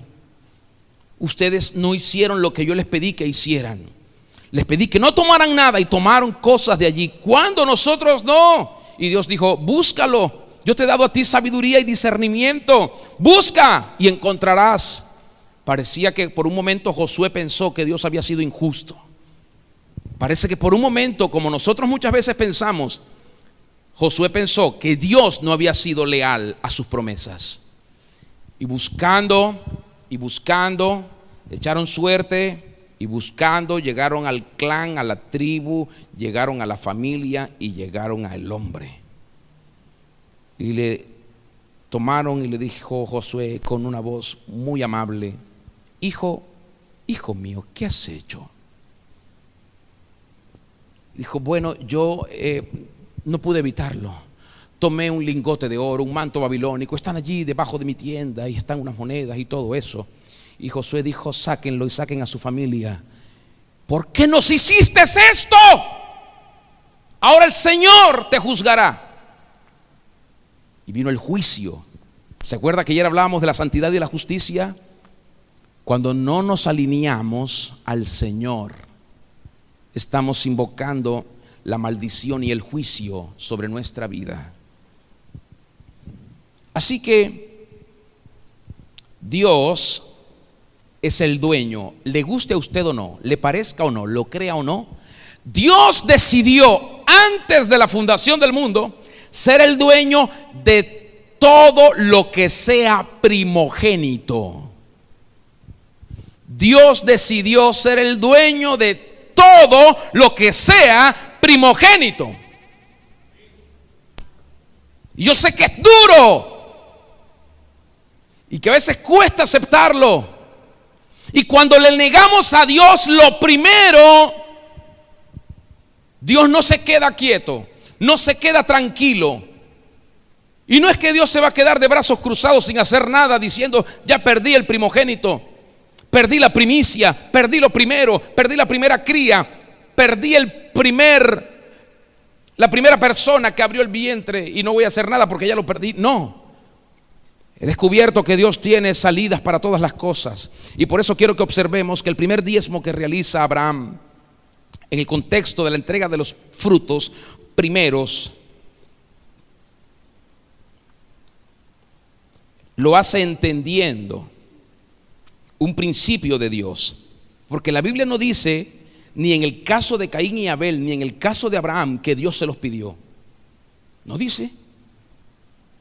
Ustedes no hicieron lo que yo les pedí que hicieran. Les pedí que no tomaran nada y tomaron cosas de allí, cuando nosotros no. Y Dios dijo: búscalo. Yo te he dado a ti sabiduría y discernimiento. Busca y encontrarás. Parecía que por un momento Josué pensó que Dios había sido injusto. Parece que por un momento, como nosotros muchas veces pensamos, Josué pensó que Dios no había sido leal a sus promesas. Y buscando, echaron suerte, y buscando llegaron al clan, a la tribu, llegaron a la familia y llegaron al hombre. Y le tomaron y le dijo Josué con una voz muy amable: hijo mío, ¿qué has hecho? Dijo: bueno, yo no pude evitarlo. Tomé un lingote de oro, un manto babilónico, están allí debajo de mi tienda y están unas monedas y todo eso. Y Josué dijo: sáquenlo y saquen a su familia. ¿Por qué nos hiciste esto? Ahora el Señor te juzgará. Y vino el juicio. ¿Se acuerda que ayer hablábamos de la santidad y la justicia? Cuando no nos alineamos al Señor, estamos invocando la maldición y el juicio sobre nuestra vida. Así que Dios es el dueño, le guste a usted o no, le parezca o no, lo crea o no. Dios decidió antes de la fundación del mundo ser el dueño de todo lo que sea primogénito. Dios decidió ser el dueño de todo lo que sea primogénito. Y yo sé que es duro y que a veces cuesta aceptarlo. Y cuando le negamos a Dios lo primero, Dios no se queda quieto, no se queda tranquilo. Y no es que Dios se va a quedar de brazos cruzados sin hacer nada, diciendo: ya perdí el primogénito, perdí la primicia, perdí lo primero, perdí la primera cría, perdí la primera persona que abrió el vientre y no voy a hacer nada porque ya lo perdí. No, he descubierto que Dios tiene salidas para todas las cosas. Y por eso quiero que observemos que el primer diezmo que realiza Abraham, en el contexto de la entrega de los frutos primeros, lo hace entendiendo un principio de Dios. Porque la Biblia no dice, ni en el caso de Caín y Abel, ni en el caso de Abraham, que Dios se los pidió. No dice.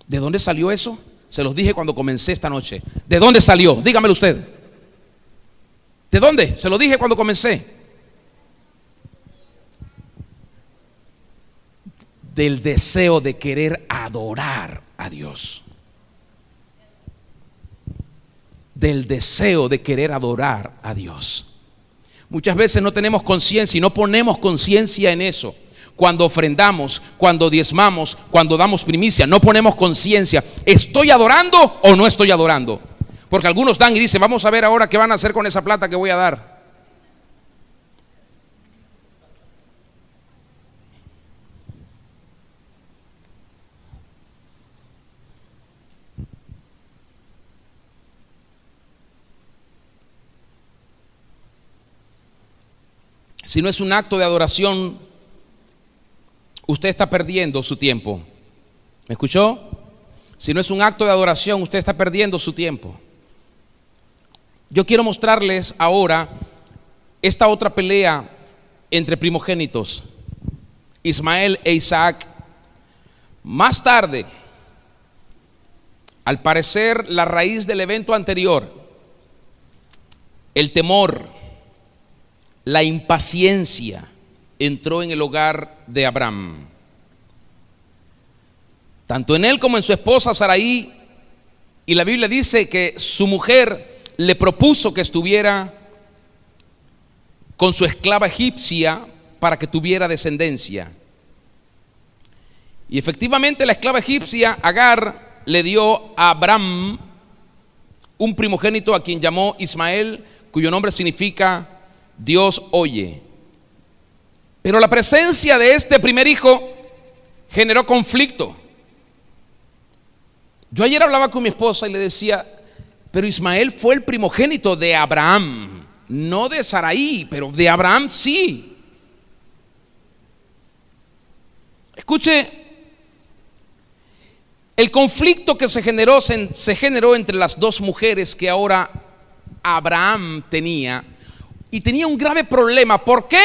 ¿De dónde salió eso? Se los dije cuando comencé esta noche. ¿De dónde salió? Dígamelo usted. ¿De dónde? Se lo dije cuando comencé. Del deseo de querer adorar a Dios. Del deseo de querer adorar a Dios. Muchas veces no tenemos conciencia y no ponemos conciencia en eso. Cuando ofrendamos, cuando diezmamos, cuando damos primicia, no ponemos conciencia. ¿Estoy adorando o no estoy adorando? Porque algunos dan y dicen: vamos a ver ahora qué van a hacer con esa plata que voy a dar. Si no es un acto de adoración, usted está perdiendo su tiempo. ¿Me escuchó? Si no es un acto de adoración, usted está perdiendo su tiempo. Yo quiero mostrarles ahora esta otra pelea entre primogénitos, Ismael e Isaac. Más tarde, al parecer, la raíz del evento anterior, el temor, la impaciencia, entró en el hogar de Abraham. Tanto en él como en su esposa Sarai. Y la Biblia dice que su mujer le propuso que estuviera con su esclava egipcia para que tuviera descendencia. Y efectivamente la esclava egipcia Agar le dio a Abraham un primogénito a quien llamó Ismael, cuyo nombre significa Dios oye. Pero la presencia de este primer hijo generó conflicto. Yo ayer hablaba con mi esposa y le decía, pero Ismael fue el primogénito de Abraham, no de Saraí, pero de Abraham sí. Escuche, el conflicto que se generó entre las dos mujeres que ahora Abraham tenía, y tenía un grave problema. ¿Por qué?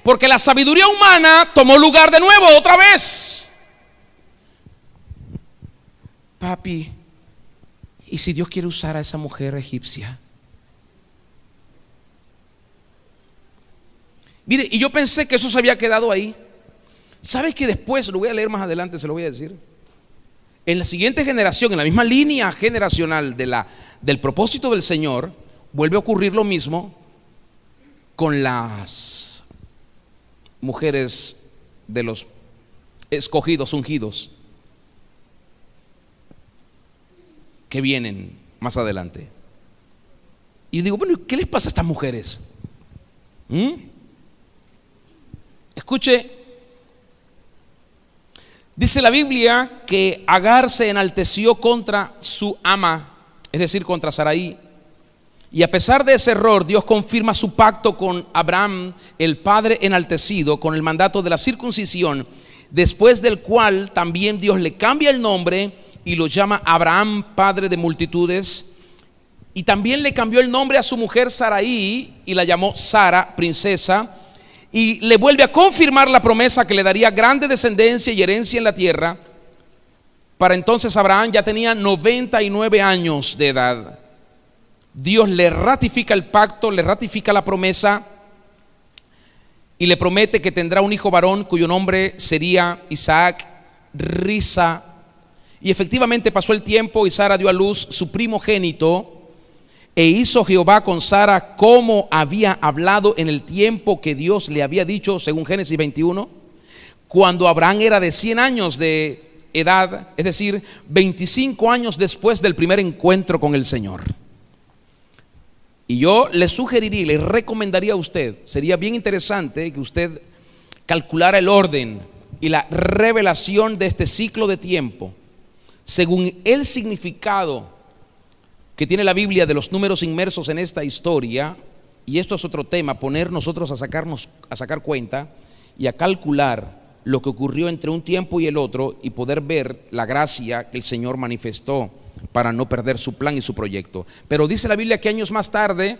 Porque la sabiduría humana tomó lugar de nuevo, otra vez. Papi, ¿y si Dios quiere usar a esa mujer egipcia? Mire, y yo pensé que eso se había quedado ahí. ¿Sabe que después, lo voy a leer más adelante, se lo voy a decir? En la siguiente generación, en la misma línea generacional del propósito del Señor, vuelve a ocurrir lo mismo con las mujeres de los escogidos, ungidos, que vienen más adelante. Y digo, bueno, ¿qué les pasa a estas mujeres? Escuche, dice la Biblia que Agar se enalteció contra su ama, es decir, contra Saraí. Y a pesar de ese error, Dios confirma su pacto con Abraham, el padre enaltecido, con el mandato de la circuncisión, después del cual también Dios le cambia el nombre y lo llama Abraham, padre de multitudes. Y también le cambió el nombre a su mujer Saraí y la llamó Sara, princesa. Y le vuelve a confirmar la promesa que le daría grande descendencia y herencia en la tierra. Para entonces Abraham ya tenía 99 años de edad. Dios le ratifica el pacto, le ratifica la promesa y le promete que tendrá un hijo varón cuyo nombre sería Isaac, risa. Y efectivamente pasó el tiempo y Sara dio a luz su primogénito. E hizo Jehová con Sara como había hablado en el tiempo que Dios le había dicho, según Génesis 21, cuando Abraham era de 100 años de edad, es decir, 25 años después del primer encuentro con el Señor. Y yo le sugeriría, le recomendaría a usted, sería bien interesante que usted calculara el orden y la revelación de este ciclo de tiempo, según el significado que tiene la Biblia de los números inmersos en esta historia. Y esto es otro tema, poner nosotros a sacar cuenta y a calcular lo que ocurrió entre un tiempo y el otro y poder ver la gracia que el Señor manifestó para no perder su plan y su proyecto. Pero dice la Biblia que años más tarde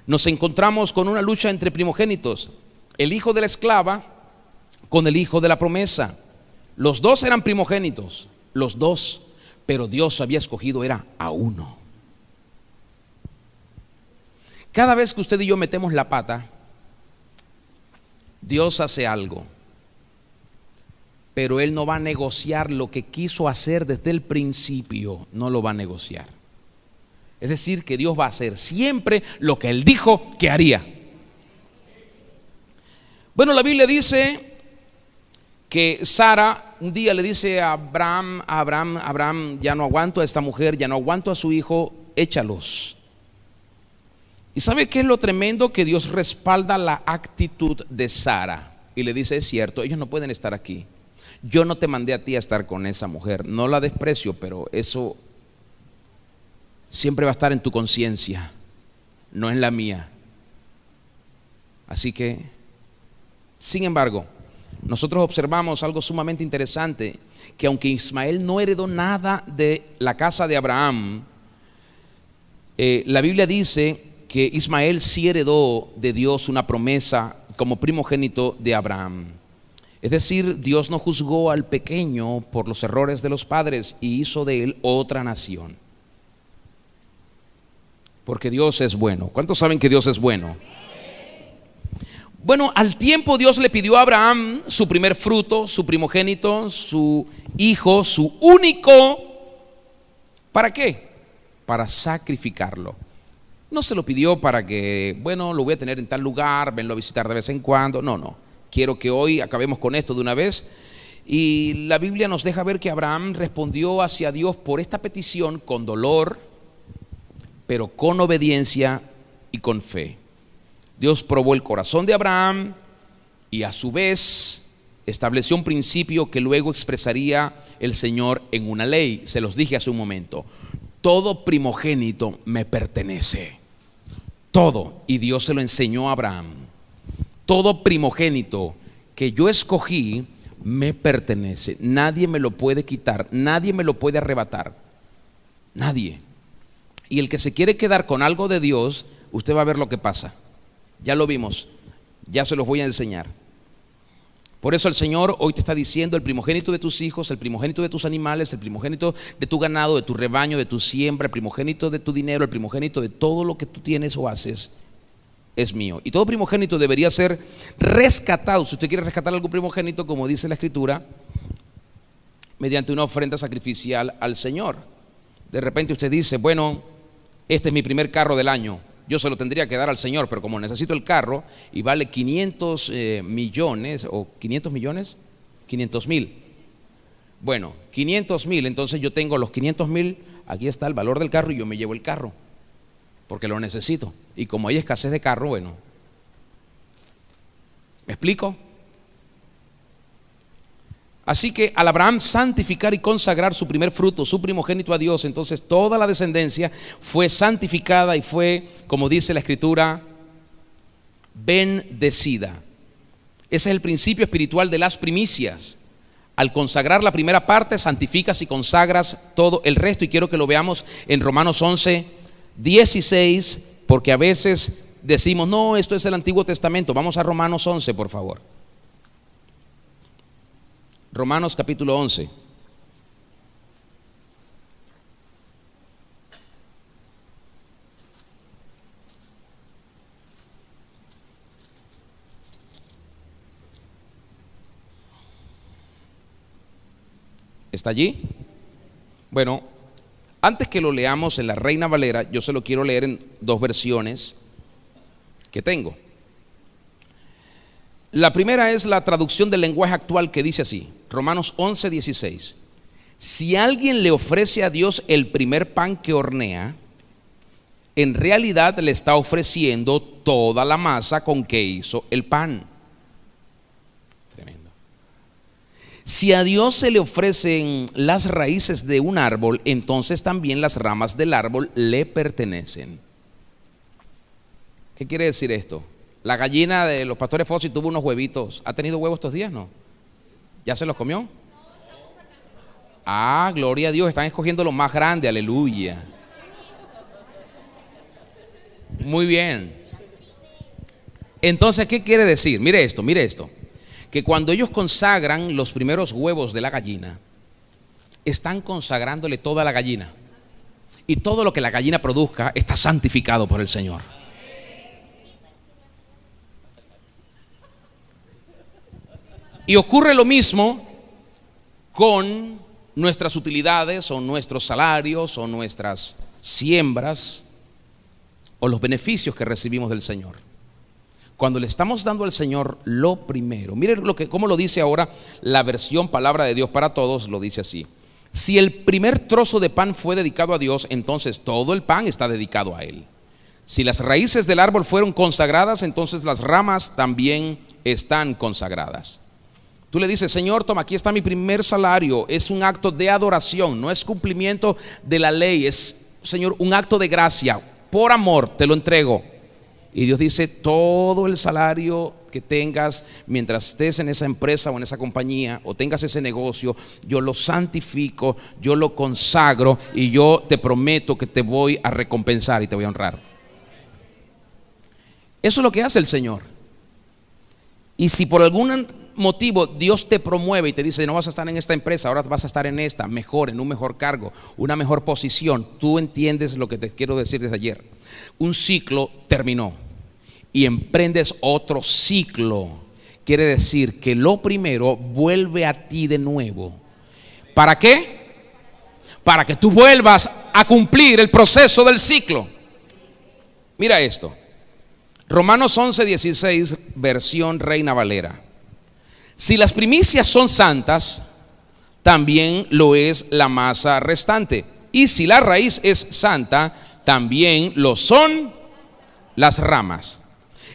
nos encontramos con una lucha entre primogénitos, el hijo de la esclava con el hijo de la promesa. Los dos eran primogénitos, los dos, pero Dios había escogido era a uno. Cada vez que usted y yo metemos la pata, Dios hace algo, pero Él no va a negociar lo que quiso hacer desde el principio, no lo va a negociar. Es decir, que Dios va a hacer siempre lo que Él dijo que haría. Bueno, la Biblia dice que Sara un día le dice a Abraham, ya no aguanto a esta mujer, ya no aguanto a su hijo, échalos. ¿Y sabe qué es lo tremendo? Que Dios respalda la actitud de Sara y le dice, es cierto, ellos no pueden estar aquí. Yo no te mandé a ti a estar con esa mujer, no la desprecio, pero eso siempre va a estar en tu conciencia, no en la mía. Así que, sin embargo, nosotros observamos algo sumamente interesante, que aunque Ismael no heredó nada de la casa de Abraham, la Biblia dice que Ismael sí heredó de Dios una promesa como primogénito de Abraham. Es decir, Dios no juzgó al pequeño por los errores de los padres y hizo de él otra nación. Porque Dios es bueno. ¿Cuántos saben que Dios es bueno? Bueno, al tiempo Dios le pidió a Abraham su primer fruto, su primogénito, su hijo, su único. ¿Para qué? Para sacrificarlo. No se lo pidió para que, bueno, lo voy a tener en tal lugar, venlo a visitar de vez en cuando. No. Quiero que hoy acabemos con esto de una vez. Y la Biblia nos deja ver que Abraham respondió hacia Dios por esta petición con dolor, pero con obediencia y con fe. Dios probó el corazón de Abraham Y a su vez estableció un principio que luego expresaría el Señor en una ley. Se los dije hace un momento: todo primogénito me pertenece. Todo. Y Dios se lo enseñó a Abraham. Todo primogénito que yo escogí me pertenece. Nadie me lo puede quitar, nadie me lo puede arrebatar. Nadie. Y el que se quiere quedar con algo de Dios, usted va a ver lo que pasa. Ya lo vimos, ya se los voy a enseñar. Por eso el Señor hoy te está diciendo: el primogénito de tus hijos, el primogénito de tus animales, el primogénito de tu ganado, de tu rebaño, de tu siembra, el primogénito de tu dinero, el primogénito de todo lo que tú tienes o haces, es mío. Y todo primogénito debería ser rescatado. Si usted quiere rescatar algún primogénito, como dice la Escritura, mediante una ofrenda sacrificial al Señor. De repente usted dice: bueno, este es mi primer carro del año, yo se lo tendría que dar al Señor, pero como necesito el carro y vale 500 millones, o 500 millones, 500,000. Bueno, 500,000, entonces yo tengo los 500,000, aquí está el valor del carro y yo me llevo el carro, porque lo necesito. Y como hay escasez de carro, bueno, ¿me explico? Así que al Abraham santificar y consagrar su primer fruto, su primogénito a Dios, entonces toda la descendencia fue santificada y fue, como dice la Escritura, bendecida. Ese es el principio espiritual de las primicias. Al consagrar la primera parte, santificas y consagras todo el resto. Y quiero que lo veamos en Romanos 11:16, porque a veces decimos: no, esto es el Antiguo Testamento. Vamos a Romanos 11, por favor. Romanos capítulo 11. ¿Está allí? Bueno, antes que lo leamos en la Reina Valera, yo se lo quiero leer en dos versiones que tengo. La primera es la traducción del lenguaje actual, que dice así: Romanos 11:16. Si alguien le ofrece a Dios el primer pan que hornea, en realidad le está ofreciendo toda la masa con que hizo el pan. Tremendo. Si a Dios se le ofrecen las raíces de un árbol, entonces también las ramas del árbol le pertenecen. ¿Qué quiere decir esto? La gallina de los pastores Fossi tuvo unos huevitos. ¿Ha tenido huevos estos días? No. ¿Ya se los comió? Ah, gloria a Dios, están escogiendo lo más grande, aleluya. Muy bien. Entonces, ¿qué quiere decir? Mire esto. Que cuando ellos consagran los primeros huevos de la gallina, están consagrándole toda la gallina. Y todo lo que la gallina produzca está santificado por el Señor. Y ocurre lo mismo con nuestras utilidades o nuestros salarios o nuestras siembras o los beneficios que recibimos del Señor. Cuando le estamos dando al Señor lo primero, miren cómo lo dice ahora la versión Palabra de Dios para Todos, lo dice así: si el primer trozo de pan fue dedicado a Dios, entonces todo el pan está dedicado a Él. Si las raíces del árbol fueron consagradas, entonces las ramas también están consagradas. Tú le dices: Señor, toma, aquí está mi primer salario. Es un acto de adoración, no es cumplimiento de la ley, es, Señor, un acto de gracia. Por amor te lo entrego. Y Dios dice: todo el salario que tengas mientras estés en esa empresa o en esa compañía o tengas ese negocio, yo lo santifico, yo lo consagro y yo te prometo que te voy a recompensar y te voy a honrar. Eso es lo que hace el Señor. Y si por algún motivo Dios te promueve y te dice: no vas a estar en esta empresa, ahora vas a estar en esta, mejor, en un mejor cargo, una mejor posición, tú entiendes lo que te quiero decir desde ayer. Un ciclo terminó y emprendes otro ciclo. Quiere decir que lo primero vuelve a ti de nuevo. ¿Para qué? Para que tú vuelvas a cumplir el proceso del ciclo. Mira esto: Romanos 11:16, versión Reina Valera. Si las primicias son santas, también lo es la masa restante. Y si la raíz es santa, también lo son las ramas.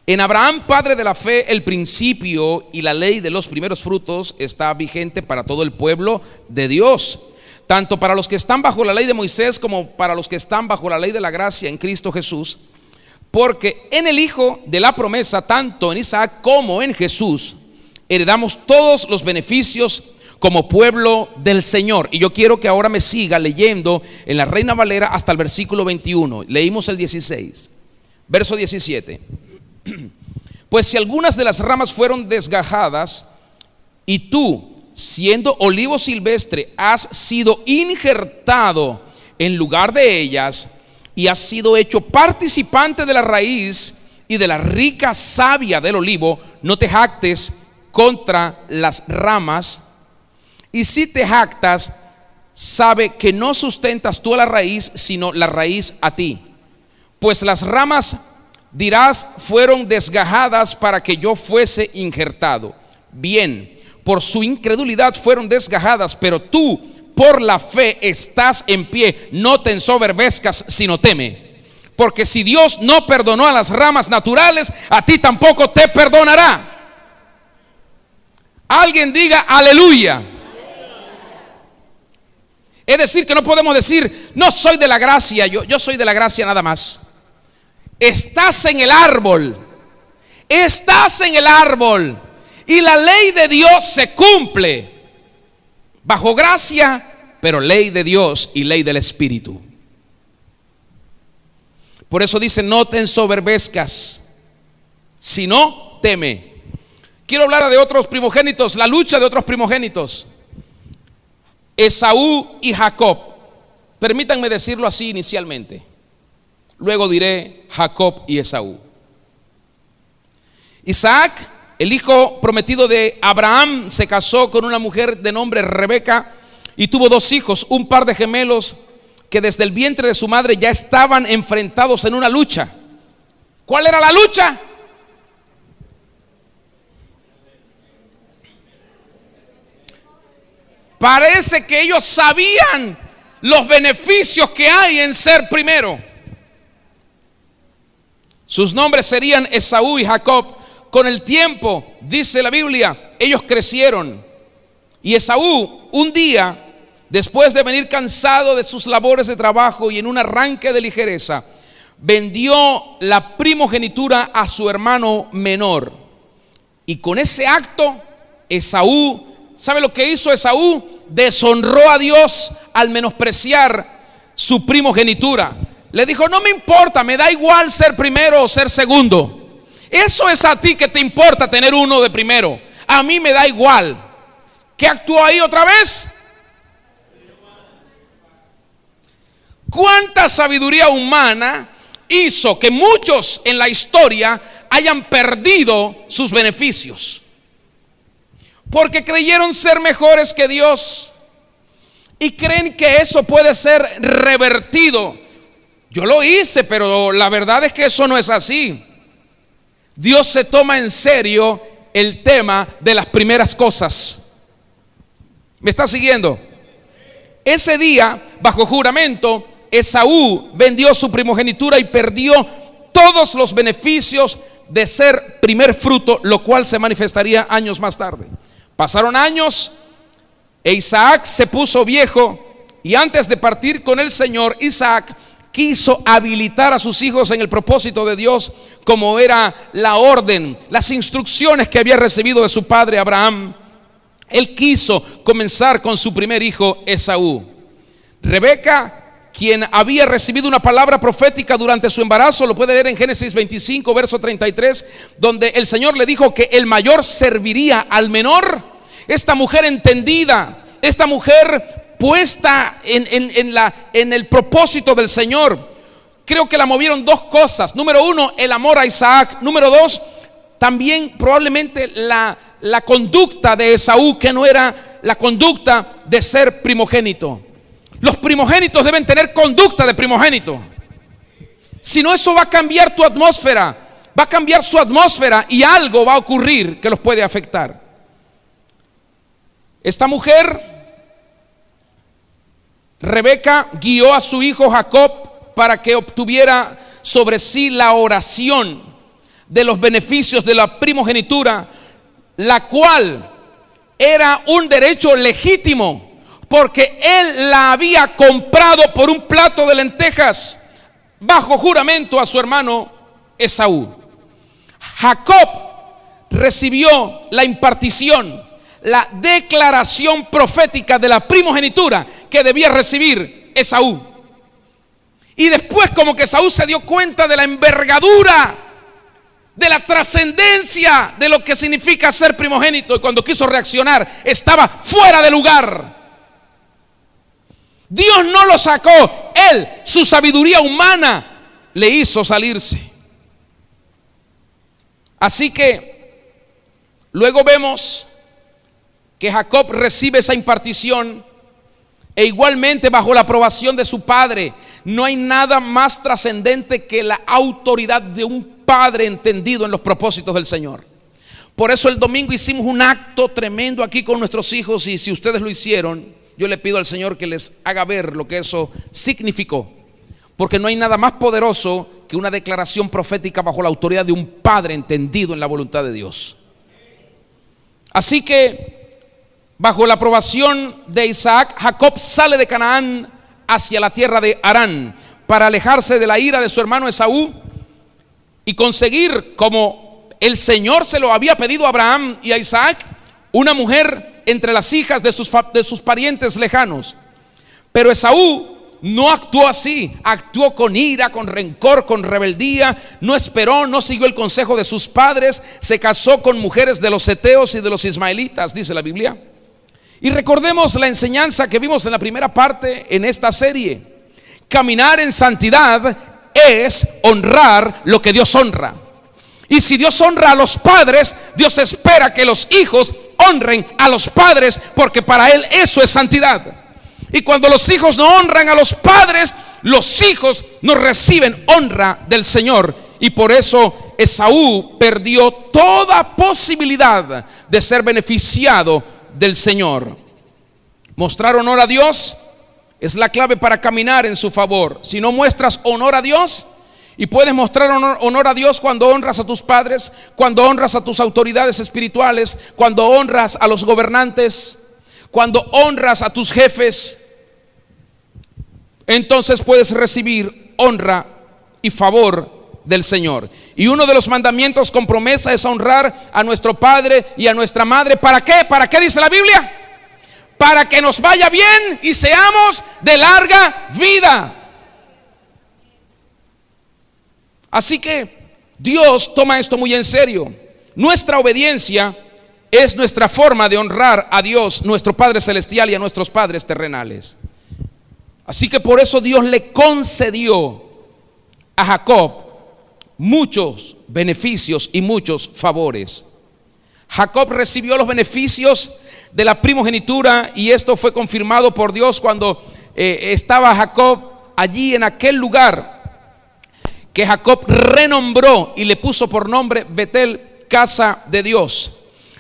En Abraham, padre de la fe, el principio y la ley de los primeros frutos está vigente para todo el pueblo de Dios, tanto para los que están bajo la ley de Moisés como para los que están bajo la ley de la gracia en Cristo Jesús. Porque en el Hijo de la promesa, tanto en Isaac como en Jesús, heredamos todos los beneficios como pueblo del Señor. Y yo quiero que ahora me siga leyendo en la Reina Valera hasta el versículo 21. Leímos el 16, verso 17. Pues si algunas de las ramas fueron desgajadas y tú, siendo olivo silvestre, has sido injertado en lugar de ellas y has sido hecho participante de la raíz y de la rica savia del olivo, no te jactes contra las ramas. Y si te jactas, sabe que no sustentas tú a la raíz, sino la raíz a ti. Pues las ramas, dirás, fueron desgajadas para que yo fuese injertado. Bien, por su incredulidad fueron desgajadas, pero tú por la fe estás en pie. No te ensoberbezcas, sino teme. Porque si Dios no perdonó a las ramas naturales, a ti tampoco te perdonará. Alguien diga aleluya. Es decir, que no podemos decir, no soy de la gracia, yo soy de la gracia nada más. Estás en el árbol, estás en el árbol, y la ley de Dios se cumple bajo gracia, pero ley de Dios y ley del Espíritu. Por eso dice, no te ensoberbezcas, sino teme. Quiero hablar de otros primogénitos, la lucha de otros primogénitos, Esaú y Jacob. Permítanme decirlo así inicialmente, luego diré Jacob y Esaú. Isaac, el hijo prometido de Abraham, se casó con una mujer de nombre Rebeca y tuvo dos hijos, un par de gemelos que desde el vientre de su madre ya estaban enfrentados en una lucha. ¿Cuál era la lucha? Parece que ellos sabían los beneficios que hay en ser primero. Sus nombres serían Esaú y Jacob. Con el tiempo, dice la Biblia, ellos crecieron. Y Esaú, un día, después de venir cansado de sus labores de trabajo y en un arranque de ligereza, vendió la primogenitura a su hermano menor. Y con ese acto, Esaú, ¿sabe lo que hizo Esaú? Deshonró a Dios al menospreciar su primogenitura. Le dijo, no me importa, me da igual ser primero o ser segundo. Eso es a ti que te importa tener uno de primero. A mí me da igual. ¿Qué actuó ahí otra vez? ¿Cuánta sabiduría humana hizo que muchos en la historia hayan perdido sus beneficios? Porque creyeron ser mejores que Dios y creen que eso puede ser revertido. Yo lo hice, pero la verdad es que eso no es así. Dios se toma en serio el tema de las primeras cosas. ¿Me está siguiendo? Ese día, bajo juramento, Esaú vendió su primogenitura y perdió todos los beneficios de ser primer fruto, lo cual se manifestaría años más tarde. Pasaron años e Isaac se puso viejo, y antes de partir con el Señor, Isaac quiso habilitar a sus hijos en el propósito de Dios, como era la orden, las instrucciones que había recibido de su padre Abraham. Él quiso comenzar con su primer hijo, Esaú. Rebeca, quien había recibido una palabra profética durante su embarazo, lo puede leer en Génesis 25, verso 33, donde el Señor le dijo que el mayor serviría al menor. Esta mujer entendida, esta mujer puesta en el propósito del Señor, creo que la movieron dos cosas. Número uno, el amor a Isaac. Número dos, también probablemente la conducta de Esaú, que no era la conducta de ser primogénito. Los primogénitos deben tener conducta de primogénito. Si no, eso va a cambiar tu atmósfera, va a cambiar su atmósfera, y algo va a ocurrir que los puede afectar. Esta mujer, Rebeca, guió a su hijo Jacob para que obtuviera sobre sí la oración de los beneficios de la primogenitura, la cual era un derecho legítimo, porque él la había comprado por un plato de lentejas bajo juramento a su hermano Esaú. Jacob recibió la impartición, la declaración profética de la primogenitura que debía recibir Esaú. Y después, como que Esaú se dio cuenta de la envergadura, de la trascendencia de lo que significa ser primogénito, y cuando quiso reaccionar estaba fuera de lugar. Dios no lo sacó, él, su sabiduría humana, le hizo salirse. Así que luego vemos que Jacob recibe esa impartición, e igualmente bajo la aprobación de su padre. No hay nada más trascendente que la autoridad de un padre entendido en los propósitos del Señor. Por eso el domingo hicimos un acto tremendo aquí con nuestros hijos, y si ustedes lo hicieron, yo le pido al Señor que les haga ver lo que eso significó, porque no hay nada más poderoso que una declaración profética bajo la autoridad de un padre entendido en la voluntad de Dios. Así que bajo la aprobación de Isaac, Jacob sale de Canaán hacia la tierra de Harán para alejarse de la ira de su hermano Esaú y conseguir, como el Señor se lo había pedido a Abraham y a Isaac, una mujer entre las hijas de sus parientes lejanos. Pero Esaú no actuó así, actuó con ira, con rencor, con rebeldía. No esperó, no siguió el consejo de sus padres, se casó con mujeres de los heteos y de los ismaelitas, dice la Biblia. Y recordemos la enseñanza que vimos en la primera parte en esta serie. Caminar en santidad es honrar lo que Dios honra. Y si Dios honra a los padres, Dios espera que los hijos honren a los padres, porque para Él eso es santidad. Y cuando los hijos no honran a los padres, los hijos no reciben honra del Señor. Y por eso Esaú perdió toda posibilidad de ser beneficiado del Señor. Mostrar honor a Dios es la clave para caminar en su favor. Si no muestras honor a Dios, y puedes mostrar honor a Dios cuando honras a tus padres, cuando honras a tus autoridades espirituales, cuando honras a los gobernantes, cuando honras a tus jefes, entonces puedes recibir honra y favor del Señor. Y uno de los mandamientos con promesa es honrar a nuestro padre y a nuestra madre. ¿Para qué? ¿Para qué dice la Biblia? Para que nos vaya bien y seamos de larga vida. Así que Dios toma esto muy en serio. Nuestra obediencia es nuestra forma de honrar a Dios, nuestro Padre Celestial, y a nuestros padres terrenales. Así que por eso Dios le concedió a Jacob muchos beneficios y muchos favores. Jacob recibió los beneficios de la primogenitura, y esto fue confirmado por Dios cuando estaba Jacob allí en aquel lugar que Jacob renombró y le puso por nombre Betel, casa de Dios.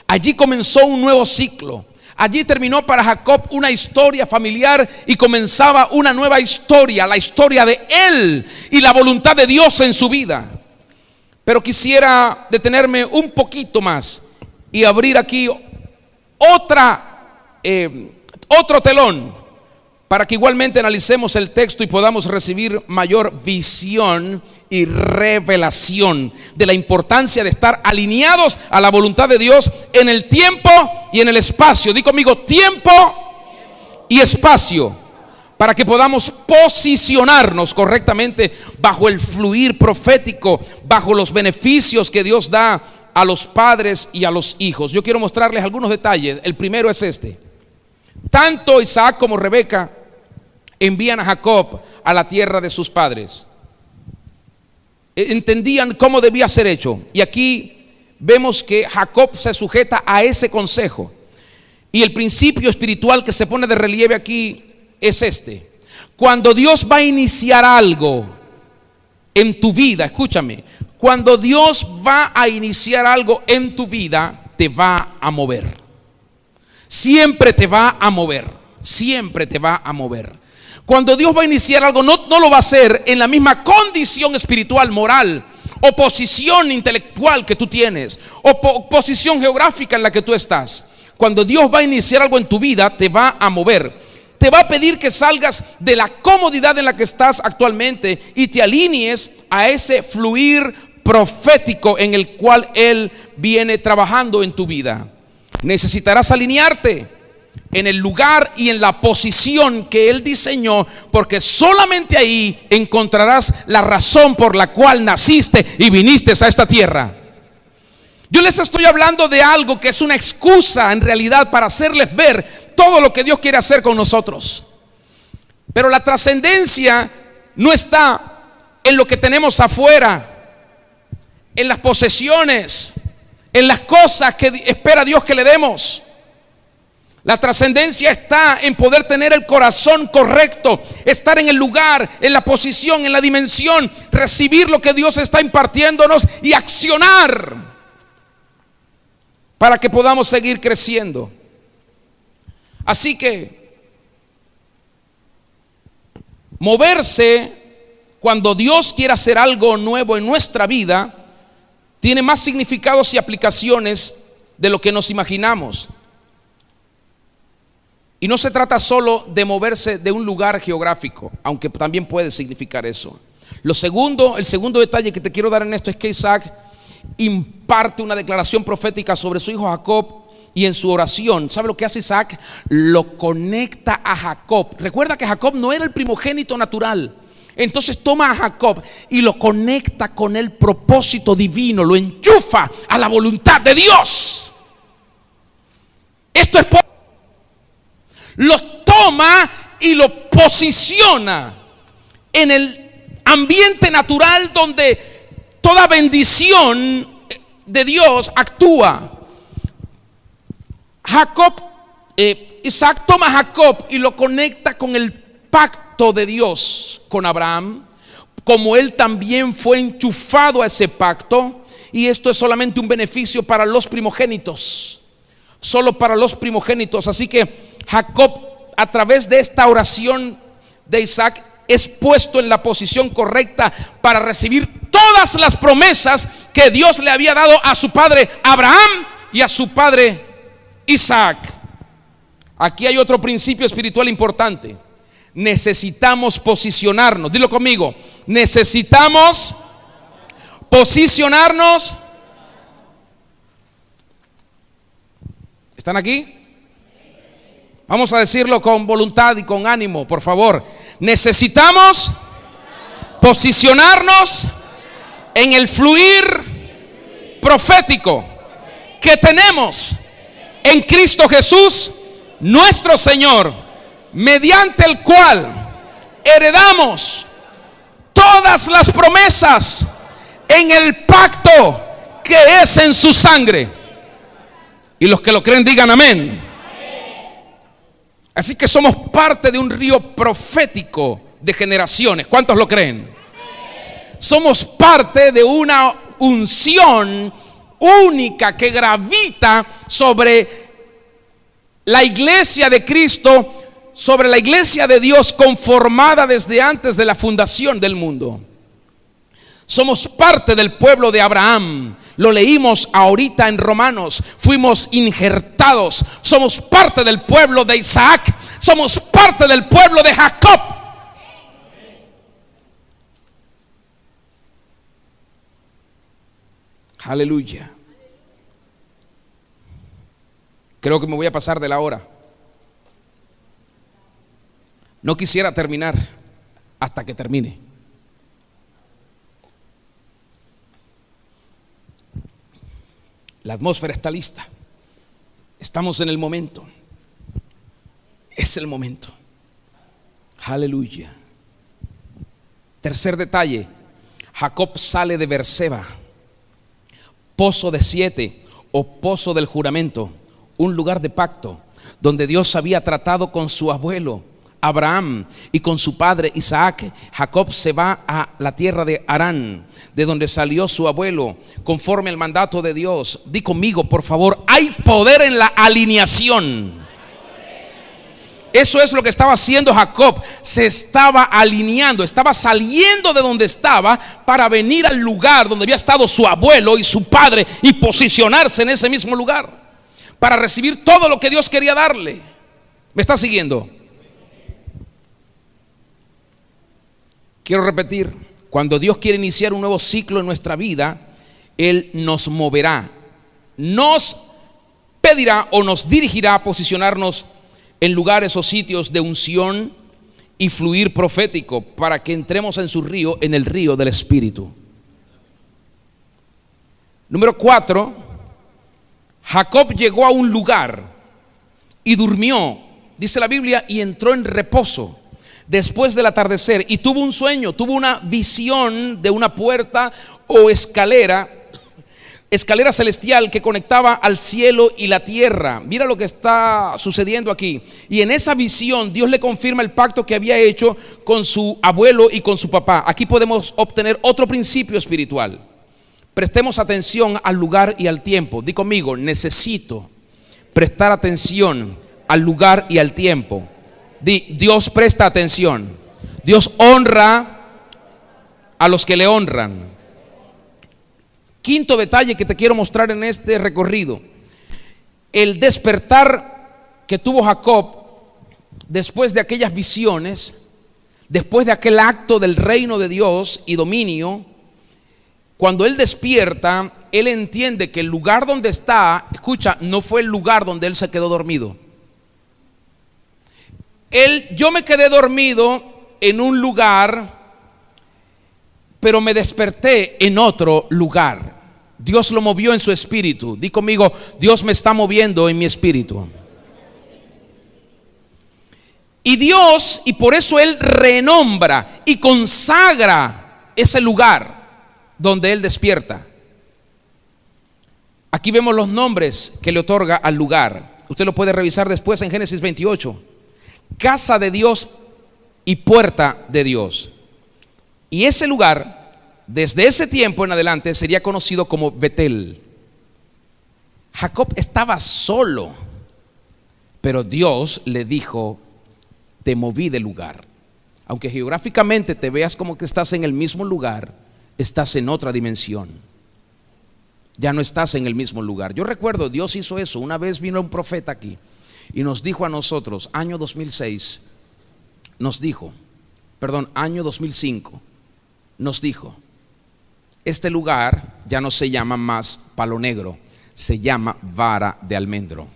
Allí comenzó un nuevo ciclo. Allí terminó para Jacob una historia familiar y comenzaba una nueva historia, la historia de él y la voluntad de Dios en su vida. Pero quisiera detenerme un poquito más y abrir aquí otro telón, para que igualmente analicemos el texto y podamos recibir mayor visión y revelación de la importancia de estar alineados a la voluntad de Dios en el tiempo y en el espacio. Di conmigo, tiempo y espacio, para que podamos posicionarnos correctamente bajo el fluir profético, bajo los beneficios que Dios da a los padres y a los hijos. Yo quiero mostrarles algunos detalles. El primero es este: tanto Isaac como Rebeca envían a Jacob a la tierra de sus padres. Entendían cómo debía ser hecho, y aquí vemos que Jacob se sujeta a ese consejo. Y el principio espiritual que se pone de relieve aquí es este: cuando Dios va a iniciar algo en tu vida, escúchame, cuando Dios va a iniciar algo en tu vida, te va a mover. Siempre te va a mover, siempre te va a mover. Cuando Dios va a iniciar algo, no lo va a hacer en la misma condición espiritual, moral, o posición intelectual que tú tienes, o posición geográfica en la que tú estás. Cuando Dios va a iniciar algo en tu vida, te va a mover. Te va a pedir que salgas de la comodidad en la que estás actualmente y te alinees a ese fluir profético en el cual Él viene trabajando en tu vida. Necesitarás alinearte en el lugar y en la posición que Él diseñó, porque solamente ahí encontrarás la razón por la cual naciste y viniste a esta tierra. Yo les estoy hablando de algo que es una excusa en realidad para hacerles ver todo lo que Dios quiere hacer con nosotros. Pero la trascendencia no está en lo que tenemos afuera, en las posesiones, en las cosas que espera Dios que le demos. La trascendencia está en poder tener el corazón correcto, estar en el lugar, en la posición, en la dimensión, recibir lo que Dios está impartiéndonos y accionar para que podamos seguir creciendo. Así que moverse cuando Dios quiere hacer algo nuevo en nuestra vida tiene más significados y aplicaciones de lo que nos imaginamos. Y no se trata solo de moverse de un lugar geográfico, aunque también puede significar eso. El segundo detalle que te quiero dar en esto es que Isaac imparte una declaración profética sobre su hijo Jacob, y en su oración, ¿sabe lo que hace Isaac? Lo conecta a Jacob. Recuerda que Jacob no era el primogénito natural. Entonces toma a Jacob y lo conecta con el propósito divino, lo enchufa a la voluntad de Dios. Esto es lo toma y lo posiciona en el ambiente natural donde toda bendición de Dios actúa. Isaac toma a Jacob y lo conecta con el pacto de Dios con Abraham, como él también fue enchufado a ese pacto. Y esto es solamente un beneficio para los primogénitos, solo para los primogénitos. Así que Jacob, a través de esta oración de Isaac, es puesto en la posición correcta para recibir todas las promesas que Dios le había dado a su padre Abraham y a su padre Isaac. Aquí hay otro principio espiritual importante. Necesitamos posicionarnos. Dilo conmigo. Necesitamos posicionarnos. ¿Están aquí? Vamos a decirlo con voluntad y con ánimo, por favor. Necesitamos posicionarnos en el fluir profético que tenemos en Cristo Jesús, nuestro Señor, mediante el cual heredamos todas las promesas en el pacto que es en su sangre. Y los que lo creen digan amén. Así que somos parte de un río profético de generaciones. ¿Cuántos lo creen? Somos parte de una unción única que gravita sobre la iglesia de Cristo, sobre la iglesia de Dios, conformada desde antes de la fundación del mundo. Somos parte del pueblo de Abraham. Lo leímos ahorita en Romanos. Fuimos injertados. Somos parte del pueblo de Isaac. Somos parte del pueblo de Jacob. Aleluya. Creo que me voy a pasar de la hora. No quisiera terminar hasta que termine. La atmósfera está lista. Estamos en el momento. Es el momento. Aleluya. Tercer detalle. Jacob sale de Beerseba, pozo de 7 o pozo del juramento, un lugar de pacto donde Dios había tratado con su abuelo Abraham y con su padre Isaac. Jacob se va a la tierra de Harán, de donde salió su abuelo, conforme al mandato de Dios. Di conmigo, por favor, hay poder en la alineación. Eso es lo que estaba haciendo Jacob. Se estaba alineando, estaba saliendo de donde estaba para venir al lugar donde había estado su abuelo y su padre y posicionarse en ese mismo lugar para recibir todo lo que Dios quería darle. ¿Me está siguiendo? Quiero repetir, cuando Dios quiere iniciar un nuevo ciclo en nuestra vida, Él nos moverá, nos pedirá o nos dirigirá a posicionarnos en lugares o sitios de unción y fluir profético para que entremos en su río, en el río del Espíritu. Número 4, Jacob llegó a un lugar y durmió, dice la Biblia, y entró en reposo después del atardecer y tuvo un sueño, tuvo una visión de una puerta o escalera celestial que conectaba al cielo y la tierra. Mira lo que está sucediendo aquí. Y en esa visión Dios le confirma el pacto que había hecho con su abuelo y con su papá. Aquí podemos obtener otro principio espiritual. Prestemos atención al lugar y al tiempo. Di conmigo, necesito prestar atención al lugar y al tiempo. Dios presta atención. Dios honra a los que le honran. Quinto detalle que te quiero mostrar en este recorrido: el despertar que tuvo Jacob después de aquellas visiones, después de aquel acto del reino de Dios y dominio. Cuando él despierta, él entiende que el lugar donde está, escucha, no fue el lugar donde él se quedó dormido. Yo me quedé dormido en un lugar, pero me desperté en otro lugar. Dios lo movió en su espíritu. Di conmigo, Dios me está moviendo en mi espíritu. Y por eso Él renombra y consagra ese lugar donde Él despierta. Aquí vemos los nombres que le otorga al lugar. Usted lo puede revisar después en Génesis 28. Casa de Dios y puerta de Dios. Y ese lugar, desde ese tiempo en adelante, sería conocido como Betel. Jacob estaba solo, pero Dios le dijo: te moví de lugar. Aunque geográficamente te veas como que estás en el mismo lugar, estás en otra dimensión. Ya no estás en el mismo lugar. Yo recuerdo, Dios hizo eso. Una vez vino un profeta aquí y nos dijo a nosotros, año 2006, año 2005, nos dijo: este lugar ya no se llama más Palo Negro, se llama Vara de Almendro.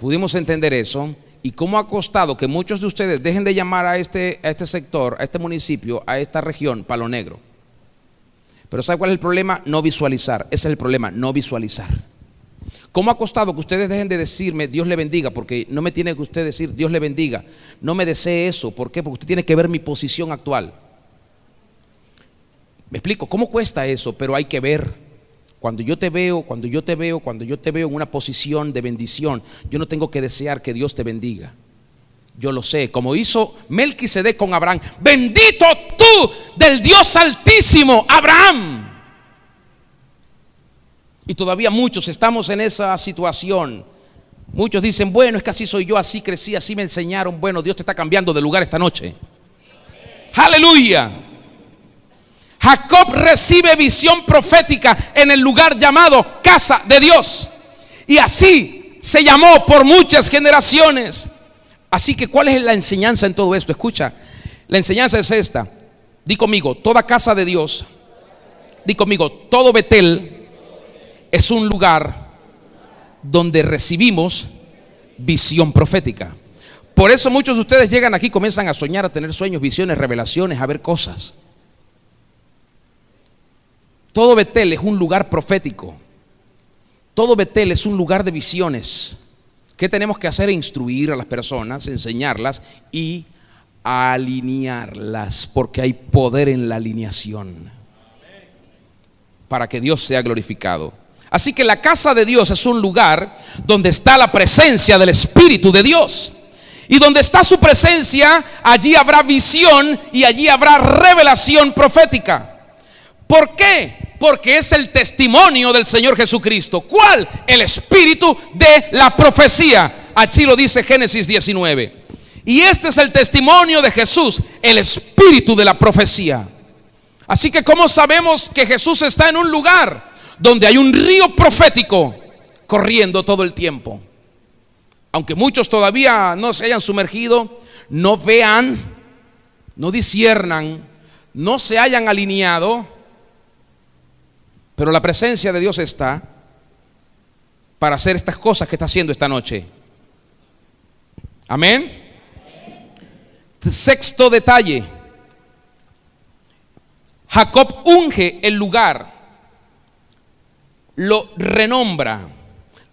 Pudimos entender eso. Y cómo ha costado que muchos de ustedes dejen de llamar a este sector, a este municipio, a esta región Palo Negro. Pero ¿sabe cuál es el problema? No visualizar. Ese es el problema, no visualizar. ¿Cómo ha costado que ustedes dejen de decirme Dios le bendiga? Porque no me tiene que usted decir Dios le bendiga. No me desee eso. ¿Por qué? Porque usted tiene que ver mi posición actual. Me explico, ¿cómo cuesta eso? Pero hay que ver. Cuando yo te veo en una posición de bendición, yo no tengo que desear que Dios te bendiga. Yo lo sé, como hizo Melquisedec con Abraham: bendito tú del Dios Altísimo, Abraham. Y todavía muchos estamos en esa situación. Muchos dicen: bueno, es que así soy yo, así crecí, así me enseñaron. Bueno, Dios te está cambiando de lugar esta noche. Aleluya. Jacob recibe visión profética en el lugar llamado casa de Dios, y así se llamó por muchas generaciones. Así que ¿cuál es la enseñanza en todo esto? Escucha, la enseñanza es esta. Di conmigo, toda casa de Dios, di conmigo, todo Betel es un lugar donde recibimos visión profética. Por eso muchos de ustedes llegan aquí, comienzan a soñar, a tener sueños, visiones, revelaciones, a ver cosas. Todo Betel es un lugar profético. Todo Betel es un lugar de visiones. ¿Qué tenemos que hacer? Instruir a las personas, enseñarlas y alinearlas, porque hay poder en la alineación para que Dios sea glorificado. Así que la casa de Dios es un lugar donde está la presencia del Espíritu de Dios. Y donde está su presencia, allí habrá visión y allí habrá revelación profética. ¿Por qué? Porque es el testimonio del Señor Jesucristo. ¿Cuál? El espíritu de la profecía. Así lo dice Génesis 19. Y este es el testimonio de Jesús, el espíritu de la profecía. Así que ¿cómo sabemos que Jesús está en un lugar donde hay un río profético corriendo todo el tiempo? Aunque muchos todavía no se hayan sumergido, no vean, no disciernan, no se hayan alineado, pero la presencia de Dios está para hacer estas cosas que está haciendo esta noche. Amén. Sexto detalle: Jacob unge el lugar, lo renombra,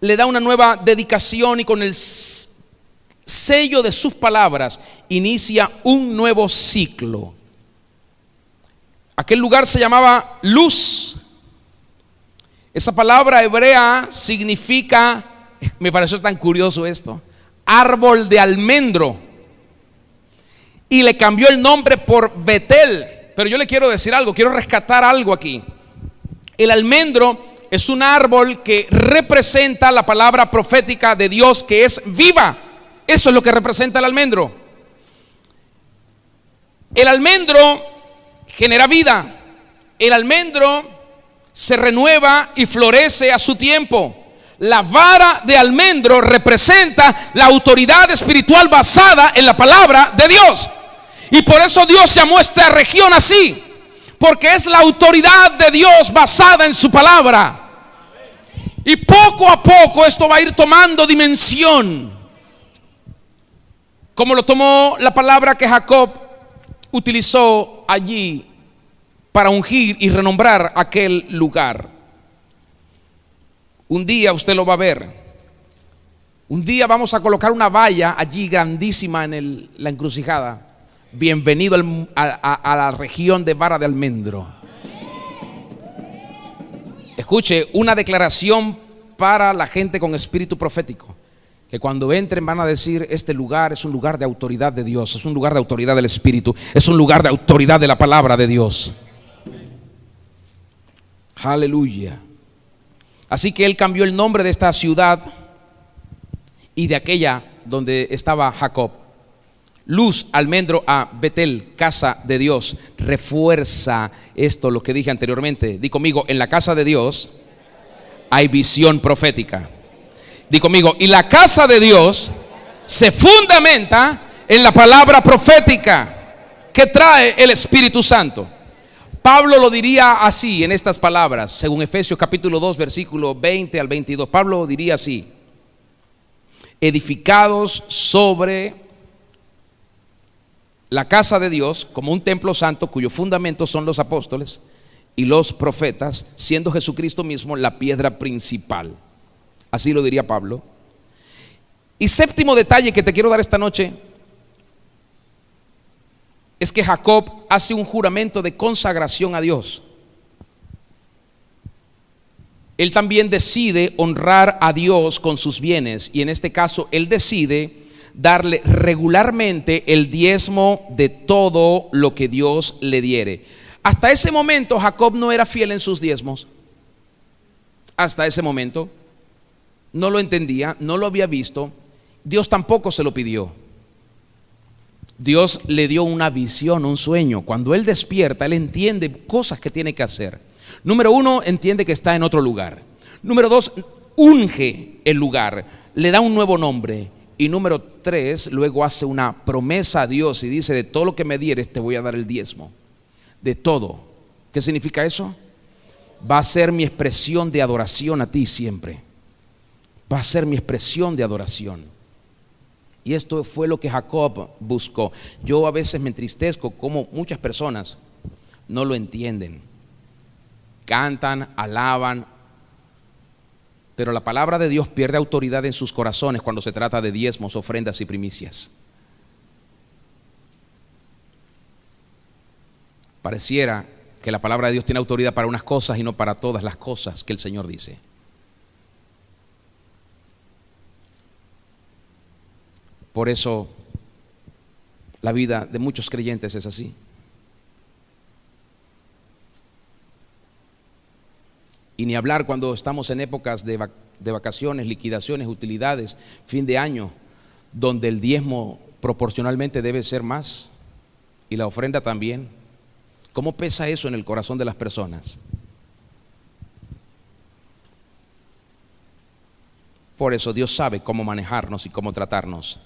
le da una nueva dedicación y con el sello de sus palabras inicia un nuevo ciclo. Aquel lugar se llamaba Luz. Esa palabra hebrea significa, me pareció tan curioso esto, árbol de almendro. Y le cambió el nombre por Betel. Pero yo le quiero decir algo, quiero rescatar algo aquí. El almendro es un árbol que representa la palabra profética de Dios, que es viva. Eso es lo que representa el almendro. El almendro genera vida. El almendro se renueva y florece a su tiempo. La vara de almendro representa la autoridad espiritual basada en la palabra de Dios. Y por eso Dios llamó a esta región así, porque es la autoridad de Dios basada en su palabra. Y poco a poco esto va a ir tomando dimensión, como lo tomó la palabra que Jacob utilizó allí para ungir y renombrar aquel lugar. Un día usted lo va a ver. Un día vamos a colocar una valla allí grandísima en la encrucijada. Bienvenido a la región de vara de almendro. Escuche, una declaración para la gente con espíritu profético, que cuando entren van a decir: este lugar es un lugar de autoridad de Dios, es un lugar de autoridad del Espíritu, es un lugar de autoridad de la palabra de Dios. Aleluya. Así que él cambió el nombre de esta ciudad y de aquella donde estaba Jacob. Luz, almendro, a Betel, casa de Dios. Refuerza esto, lo que dije anteriormente. Di conmigo: en la casa de Dios hay visión profética. Di conmigo: y la casa de Dios se fundamenta en la palabra profética que trae el Espíritu Santo. Pablo lo diría así en estas palabras, según Efesios capítulo 2, versículo 20 al 22. Pablo diría así: edificados sobre la casa de Dios como un templo santo, cuyo fundamento son los apóstoles y los profetas, siendo Jesucristo mismo la piedra principal. Así lo diría Pablo. Y séptimo detalle que te quiero dar esta noche es que Jacob hace un juramento de consagración a Dios. Él también decide honrar a Dios con sus bienes, y en este caso él decide darle regularmente el diezmo de todo lo que Dios le diere. Hasta ese momento Jacob no era fiel en sus diezmos. Hasta ese momento no lo entendía, no lo había visto. Dios tampoco se lo pidió. Dios le dio una visión, un sueño. Cuando él despierta, él entiende cosas que tiene que hacer. Número uno, entiende que está en otro lugar. Número dos, unge el lugar, le da un nuevo nombre. Y número tres, luego hace una promesa a Dios y dice: de todo lo que me dieres te voy a dar el diezmo. De todo. ¿Qué significa eso? Va a ser mi expresión de adoración a ti siempre. Va a ser mi expresión de adoración. Y esto fue lo que Jacob buscó. Yo a veces me entristezco como muchas personas no lo entienden. Cantan, alaban, pero la palabra de Dios pierde autoridad en sus corazones cuando se trata de diezmos, ofrendas y primicias. Pareciera que la palabra de Dios tiene autoridad para unas cosas y no para todas las cosas que el Señor dice. Por eso la vida de muchos creyentes es así. Y ni hablar cuando estamos en épocas de de vacaciones, liquidaciones, utilidades, fin de año, donde el diezmo proporcionalmente debe ser más y la ofrenda también. ¿Cómo pesa eso en el corazón de las personas? Por eso Dios sabe cómo manejarnos y cómo tratarnos.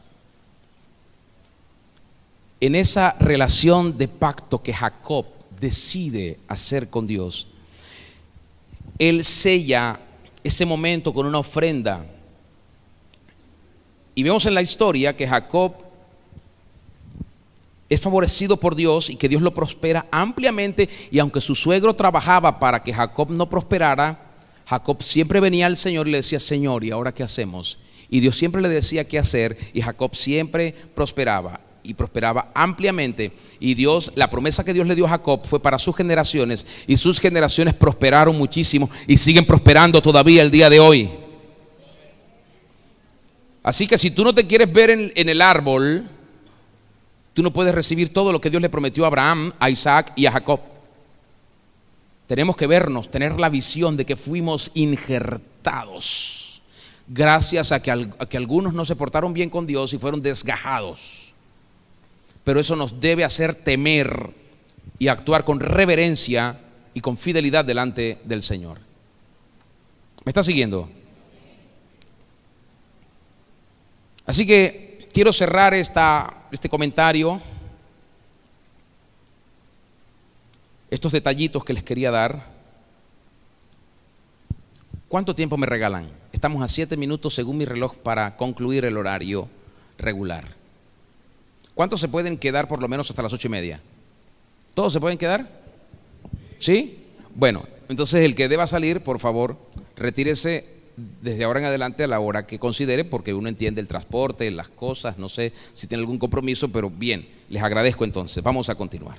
En esa relación de pacto que Jacob decide hacer con Dios, él sella ese momento con una ofrenda. Y vemos en la historia que Jacob es favorecido por Dios y que Dios lo prospera ampliamente. Y aunque su suegro trabajaba para que Jacob no prosperara, Jacob siempre venía al Señor y le decía: Señor, ¿y ahora qué hacemos? Y Dios siempre le decía qué hacer, y Jacob siempre prosperaba, y prosperaba ampliamente. Y Dios, la promesa que Dios le dio a Jacob fue para sus generaciones, y sus generaciones prosperaron muchísimo y siguen prosperando todavía el día de hoy. Así que si tú no te quieres ver en el árbol, tú no puedes recibir todo lo que Dios le prometió a Abraham, a Isaac y a Jacob. Tenemos que vernos, tener la visión de que fuimos injertados gracias a que algunos no se portaron bien con Dios y fueron desgajados. Pero eso nos debe hacer temer y actuar con reverencia y con fidelidad delante del Señor. ¿Me está siguiendo? Así que quiero cerrar este comentario, estos detallitos que les quería dar. ¿Cuánto tiempo me regalan? Estamos a 7 minutos según mi reloj para concluir el horario regular. ¿Cuántos se pueden quedar por lo menos hasta las 8:30? ¿Todos se pueden quedar? ¿Sí? Bueno, entonces el que deba salir, por favor, retírese desde ahora en adelante a la hora que considere, porque uno entiende el transporte, las cosas, no sé si tiene algún compromiso, pero bien, les agradezco entonces. Vamos a continuar.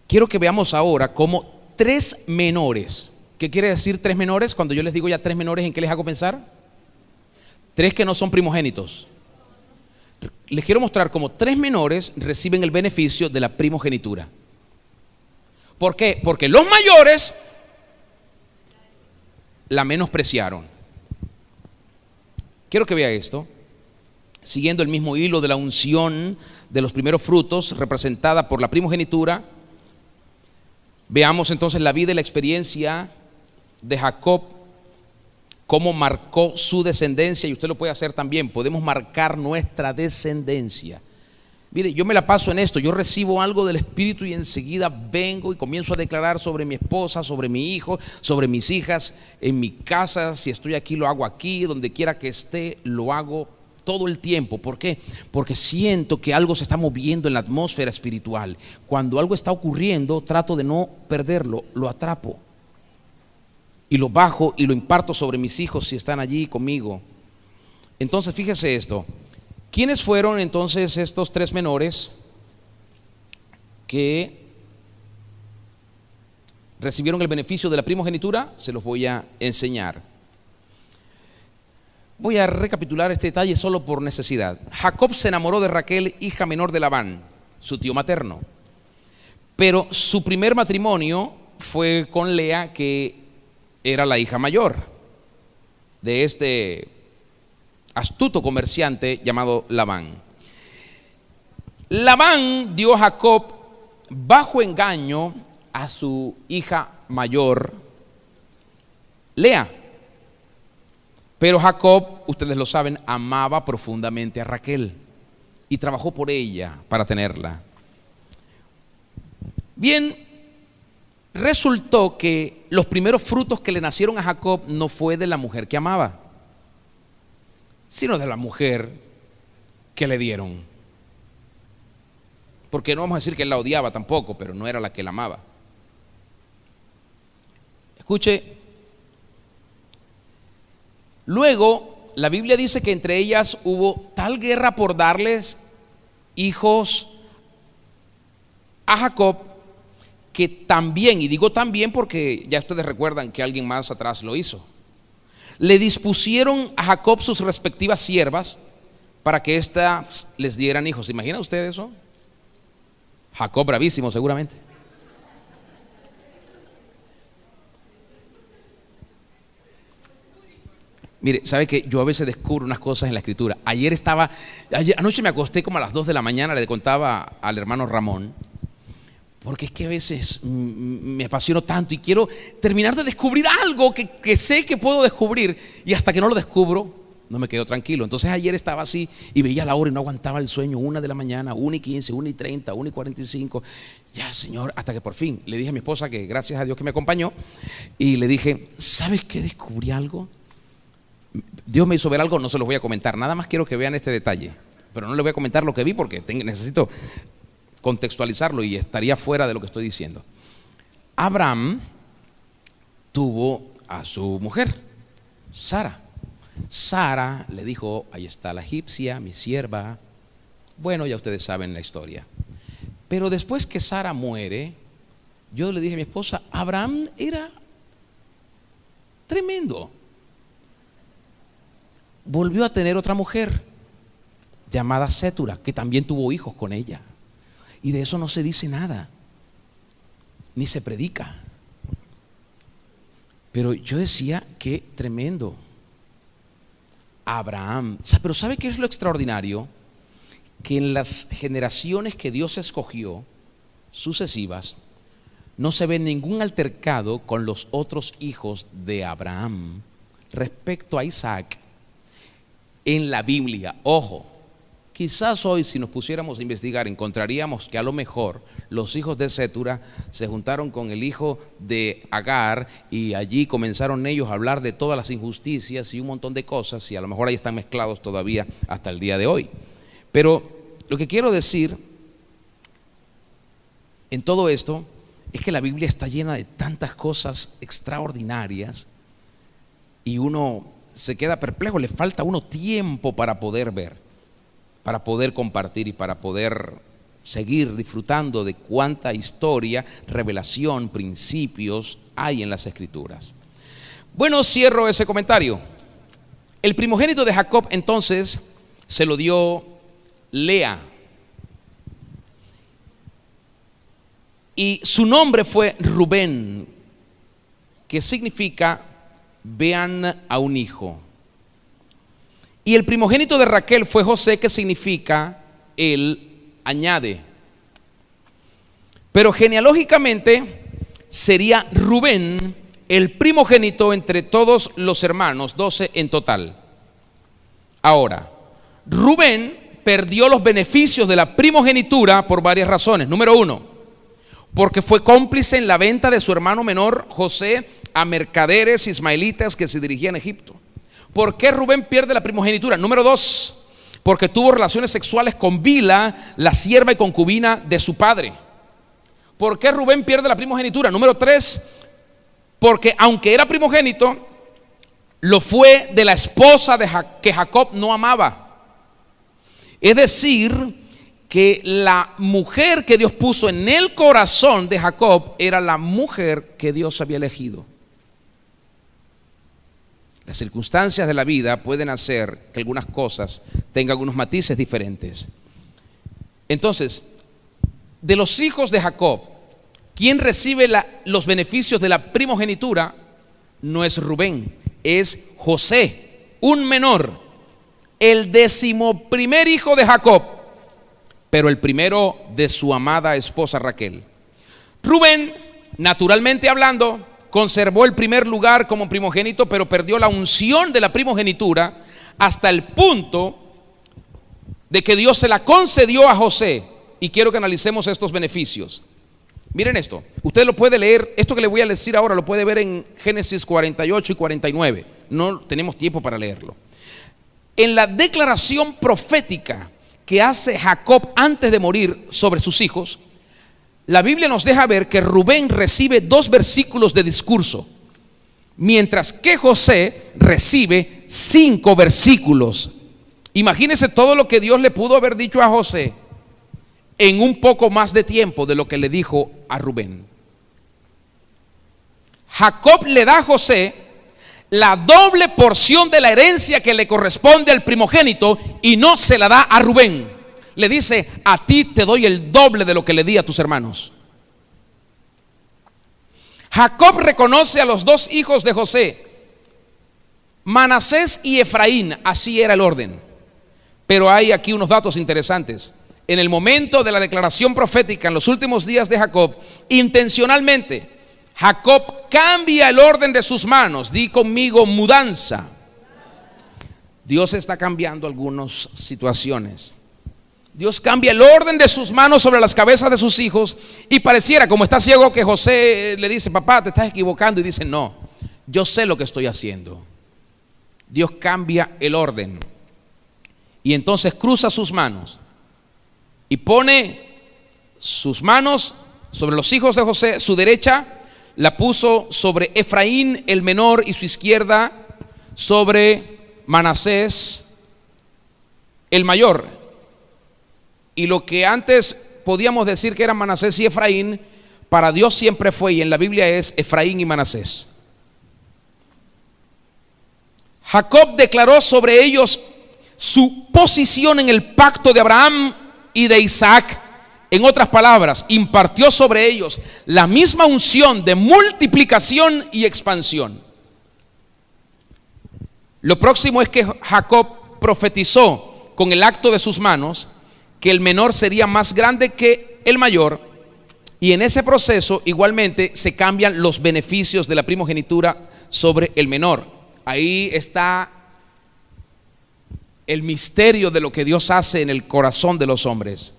Quiero que veamos ahora cómo 3 menores. ¿Qué quiere decir 3 menores? Cuando yo les digo ya 3 menores, ¿en qué les hago pensar? 3 que no son primogénitos. Les quiero mostrar cómo 3 menores reciben el beneficio de la primogenitura. ¿Por qué? Porque los mayores la menospreciaron. Quiero que vea esto, siguiendo el mismo hilo de la unción de los primeros frutos representada por la primogenitura. Veamos entonces la vida y la experiencia de Jacob, cómo marcó su descendencia, y usted lo puede hacer también. Podemos marcar nuestra descendencia. Mire, yo me la paso en esto, yo recibo algo del Espíritu y enseguida vengo y comienzo a declarar sobre mi esposa, sobre mi hijo, sobre mis hijas, en mi casa. Si estoy aquí, lo hago aquí, donde quiera que esté, lo hago todo el tiempo. ¿Por qué? Porque siento que algo se está moviendo en la atmósfera espiritual. Cuando algo está ocurriendo, trato de no perderlo, lo atrapo y lo bajo y lo imparto sobre mis hijos si están allí conmigo. Entonces fíjese esto. ¿Quiénes fueron entonces estos 3 menores que recibieron el beneficio de la primogenitura? Se los voy a enseñar. Voy a recapitular este detalle solo por necesidad. Jacob se enamoró de Raquel, hija menor de Labán, su tío materno. Pero su primer matrimonio fue con Lea, que era la hija mayor de este astuto comerciante llamado Labán. Labán dio a Jacob bajo engaño a su hija mayor, Lea. Pero Jacob, ustedes lo saben, amaba profundamente a Raquel y trabajó por ella para tenerla. Bien, resultó que los primeros frutos que le nacieron a Jacob no fue de la mujer que amaba, sino de la mujer que le dieron. Porque no vamos a decir que él la odiaba tampoco, pero no era la que la amaba. Escuche, luego la Biblia dice que entre ellas hubo tal guerra por darles hijos a Jacob, que también, y digo también porque ya ustedes recuerdan que alguien más atrás lo hizo, le dispusieron a Jacob sus respectivas siervas para que éstas les dieran hijos. ¿Se imagina usted eso? Jacob bravísimo seguramente. Mire, sabe que yo a veces descubro unas cosas en la escritura. Anoche me acosté como a las 2 de la mañana, le contaba al hermano Ramón, porque es que a veces me apasiono tanto y quiero terminar de descubrir algo que sé que puedo descubrir, y hasta que no lo descubro no me quedo tranquilo. Entonces ayer estaba así y veía la hora y no aguantaba el sueño. 1 de la mañana, 1:15, 1:30, 1:45. Ya, Señor, hasta que por fin le dije a mi esposa, que gracias a Dios que me acompañó, y le dije: ¿sabes qué? Descubrí algo. Dios me hizo ver algo, no se los voy a comentar. Nada más quiero que vean este detalle, pero no les voy a comentar lo que vi porque necesito contextualizarlo y estaría fuera de lo que estoy diciendo. Abraham tuvo a su mujer, Sara. Sara le dijo: ahí está la egipcia, mi sierva. Bueno, ya ustedes saben la historia. Pero después que Sara muere, yo le dije a mi esposa: Abraham era tremendo. Volvió a tener otra mujer llamada Sétura, que también tuvo hijos con ella. Y de eso no se dice nada, ni se predica. Pero yo decía: qué tremendo Abraham. Pero ¿sabe qué es lo extraordinario? Que en las generaciones que Dios escogió, sucesivas, no se ve ningún altercado con los otros hijos de Abraham respecto a Isaac en la Biblia. Ojo, quizás hoy, si nos pusiéramos a investigar, encontraríamos que a lo mejor los hijos de Sétura se juntaron con el hijo de Agar y allí comenzaron ellos a hablar de todas las injusticias y un montón de cosas, y a lo mejor ahí están mezclados todavía hasta el día de hoy. Pero lo que quiero decir en todo esto es que la Biblia está llena de tantas cosas extraordinarias y uno se queda perplejo. Le falta a uno tiempo para poder ver, para poder compartir y para poder seguir disfrutando de cuánta historia, revelación, principios hay en las Escrituras. Bueno, cierro ese comentario. El primogénito de Jacob entonces se lo dio Lea, y su nombre fue Rubén, que significa vean a un hijo. Y el primogénito de Raquel fue José, que significa él añade. Pero genealógicamente sería Rubén el primogénito entre todos los hermanos, 12 en total. Ahora, Rubén perdió los beneficios de la primogenitura por varias razones. Número 1, porque fue cómplice en la venta de su hermano menor José a mercaderes ismaelitas que se dirigían a Egipto. ¿Por qué Rubén pierde la primogenitura? Número 2, porque tuvo relaciones sexuales con Bila, la sierva y concubina de su padre. ¿Por qué Rubén pierde la primogenitura? Número 3, porque aunque era primogénito, lo fue de la esposa que Jacob no amaba. Es decir, que la mujer que Dios puso en el corazón de Jacob era la mujer que Dios había elegido. Las circunstancias de la vida pueden hacer que algunas cosas tengan algunos matices diferentes. Entonces, de los hijos de Jacob, quien recibe los beneficios de la primogenitura no es Rubén, es José, un menor, el 11º hijo de Jacob, pero el primero de su amada esposa Raquel. Rubén, naturalmente hablando, conservó el primer lugar como primogénito, pero perdió la unción de la primogenitura hasta el punto de que Dios se la concedió a José. Y quiero que analicemos estos beneficios. Miren esto, usted lo puede leer, esto que le voy a decir ahora lo puede ver en Génesis 48 y 49. No tenemos tiempo para leerlo. En la declaración profética que hace Jacob antes de morir sobre sus hijos, la Biblia nos deja ver que Rubén recibe 2 versículos de discurso, mientras que José recibe 5 versículos. Imagínense todo lo que Dios le pudo haber dicho a José en un poco más de tiempo de lo que le dijo a Rubén. Jacob le da a José la doble porción de la herencia que le corresponde al primogénito y no se la da a Rubén. Le dice: a ti te doy el doble de lo que le di a tus hermanos. Jacob reconoce a los 2 hijos de José Manasés y Efraín, así era el orden. Pero hay aquí unos datos interesantes. En el momento de la declaración profética, en los últimos días de Jacob, intencionalmente, Jacob cambia el orden de sus manos. Di conmigo, mudanza. Dios está cambiando algunas situaciones. Dios cambia el orden de sus manos sobre las cabezas de sus hijos, y pareciera, como está ciego, que José le dice: papá, te estás equivocando, y dice: no, yo sé lo que estoy haciendo. Dios cambia el orden, y entonces cruza sus manos y pone sus manos sobre los hijos de José. Su derecha la puso sobre Efraín el menor, y su izquierda sobre Manasés el mayor. Y lo que antes podíamos decir que eran Manasés y Efraín, para Dios siempre fue, y en la Biblia es, Efraín y Manasés. Jacob declaró sobre ellos su posición en el pacto de Abraham y de Isaac. En otras palabras, impartió sobre ellos la misma unción de multiplicación y expansión. Lo próximo es que Jacob profetizó con el acto de sus manos que el menor sería más grande que el mayor, y en ese proceso igualmente se cambian los beneficios de la primogenitura sobre el menor. Ahí está el misterio de lo que Dios hace en el corazón de los hombres.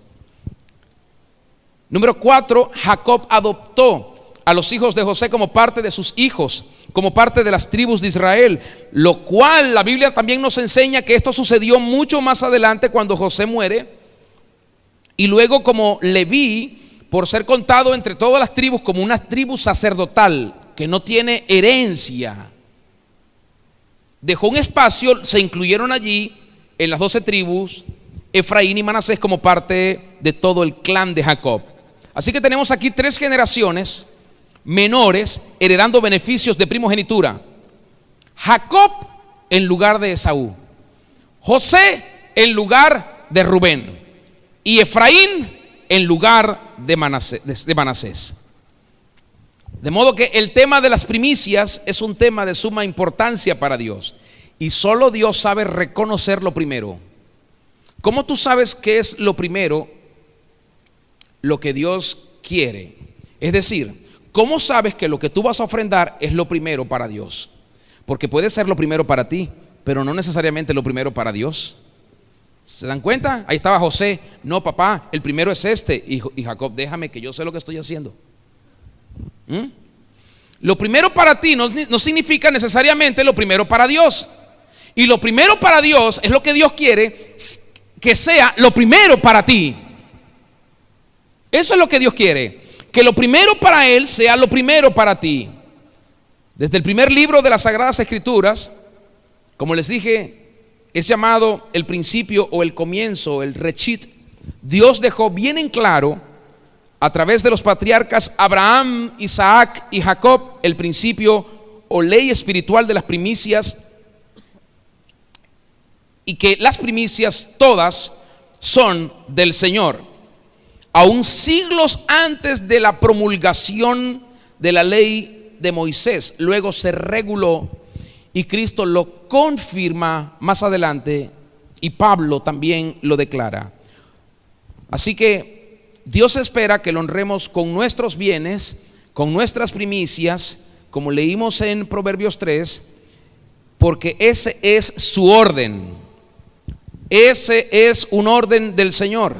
Número 4, Jacob adoptó a los hijos de José como parte de sus hijos, como parte de las tribus de Israel, lo cual la Biblia también nos enseña que esto sucedió mucho más adelante cuando José muere. Y luego, como Leví, por ser contado entre todas las tribus como una tribu sacerdotal que no tiene herencia, dejó un espacio, se incluyeron allí en las 12 tribus Efraín y Manasés como parte de todo el clan de Jacob. Así que tenemos aquí 3 generaciones menores heredando beneficios de primogenitura. Jacob en lugar de Esaú, José en lugar de Rubén, y Efraín en lugar de Manasés. De modo que el tema de las primicias es un tema de suma importancia para Dios, y solo Dios sabe reconocer lo primero. ¿Cómo tú sabes qué es lo primero? Lo que Dios quiere. Es decir, ¿cómo sabes que lo que tú vas a ofrendar es lo primero para Dios? Porque puede ser lo primero para ti, pero no necesariamente lo primero para Dios. ¿Se dan cuenta? Ahí estaba José: no, papá, el primero es este. Y Jacob: déjame, que yo sé lo que estoy haciendo. Lo primero para ti no significa necesariamente lo primero para Dios. Y lo primero para Dios es lo que Dios quiere que sea lo primero para ti. Eso es lo que Dios quiere, que lo primero para Él sea lo primero para ti. Desde el primer libro de las Sagradas Escrituras, como les dije, es llamado el principio o el comienzo, el Reshit. Dios dejó bien en claro a través de los patriarcas Abraham, Isaac y Jacob el principio o ley espiritual de las primicias, y que las primicias todas son del Señor. Aún siglos antes de la promulgación de la ley de Moisés, luego se reguló y Cristo lo confirma más adelante, y Pablo también lo declara. Así que Dios espera que lo honremos con nuestros bienes, con nuestras primicias, como leímos en Proverbios 3, porque ese es su orden. Ese es un orden del Señor.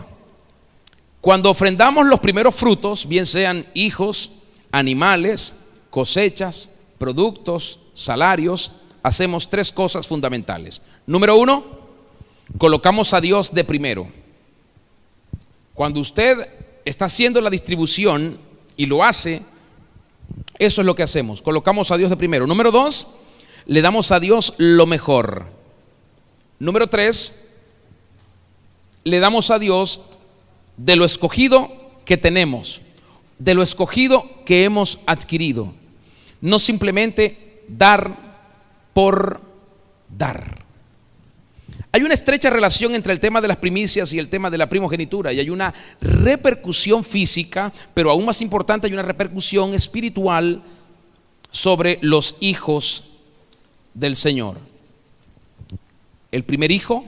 Cuando ofrendamos los primeros frutos, bien sean hijos, animales, cosechas, productos, salarios, hacemos 3 cosas fundamentales. Número 1, colocamos a Dios de primero. Cuando usted está haciendo la distribución y lo hace, eso es lo que hacemos, colocamos a Dios de primero. Número 2, le damos a Dios lo mejor. Número 3, le damos a Dios de lo escogido que tenemos, de lo escogido que hemos adquirido. No simplemente dar por dar. Hay una estrecha relación entre el tema de las primicias y el tema de la primogenitura, y hay una repercusión física, pero aún más importante, hay una repercusión espiritual sobre los hijos del Señor. el primer hijo,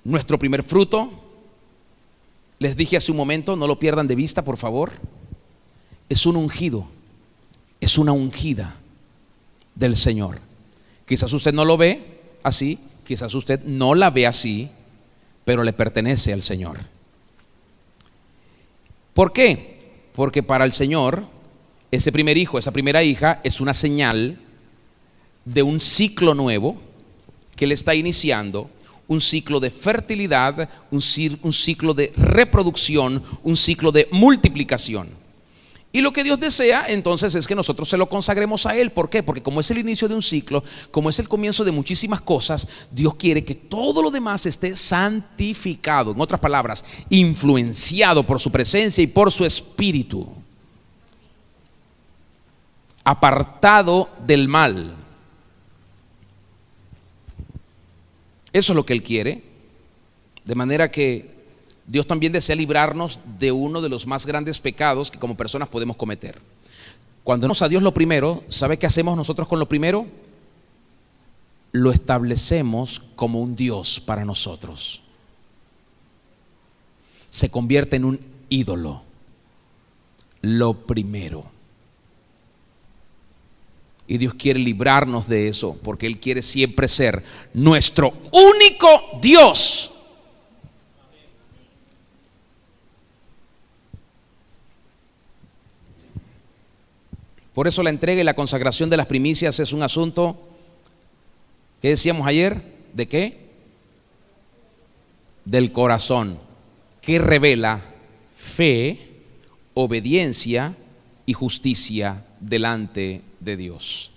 nuestro primer fruto. Les dije hace un momento, no lo pierdan de vista, por favor. Es un ungido, es una ungida del Señor. Quizás usted no lo ve así, quizás usted no la ve así, pero le pertenece al Señor. ¿Por qué? Porque para el Señor, ese primer hijo, esa primera hija, es una señal de un ciclo nuevo que Él está iniciando, un ciclo de fertilidad, un ciclo de reproducción, un ciclo de multiplicación. Y lo que Dios desea entonces es que nosotros se lo consagremos a Él. ¿Por qué? Porque como es el inicio de un ciclo, como es el comienzo de muchísimas cosas, Dios quiere que todo lo demás esté santificado. En otras palabras, influenciado por su presencia y por su espíritu, apartado del mal. Eso es lo que Él quiere. De manera que Dios también desea librarnos de uno de los más grandes pecados que como personas podemos cometer. Cuando damos a Dios lo primero, ¿sabe qué hacemos nosotros con lo primero? Lo establecemos como un Dios para nosotros. Se convierte en un ídolo. Lo primero. Y Dios quiere librarnos de eso, porque Él quiere siempre ser nuestro único Dios. Por eso la entrega y la consagración de las primicias es un asunto, ¿qué decíamos ayer? ¿De qué? Del corazón, que revela fe, obediencia y justicia delante de Dios.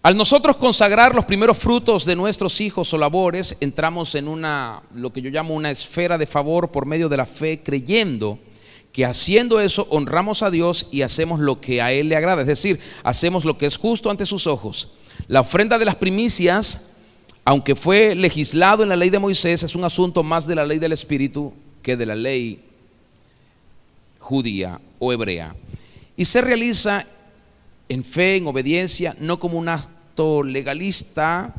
Al nosotros consagrar los primeros frutos de nuestros hijos o labores, entramos en lo que yo llamo una esfera de favor por medio de la fe, creyendo que haciendo eso honramos a Dios y hacemos lo que a Él le agrada, es decir, hacemos lo que es justo ante sus ojos. La ofrenda de las primicias, aunque fue legislado en la ley de Moisés, es un asunto más de la ley del Espíritu que de la ley judía o hebrea. Y se realiza en fe, en obediencia, no como un acto legalista,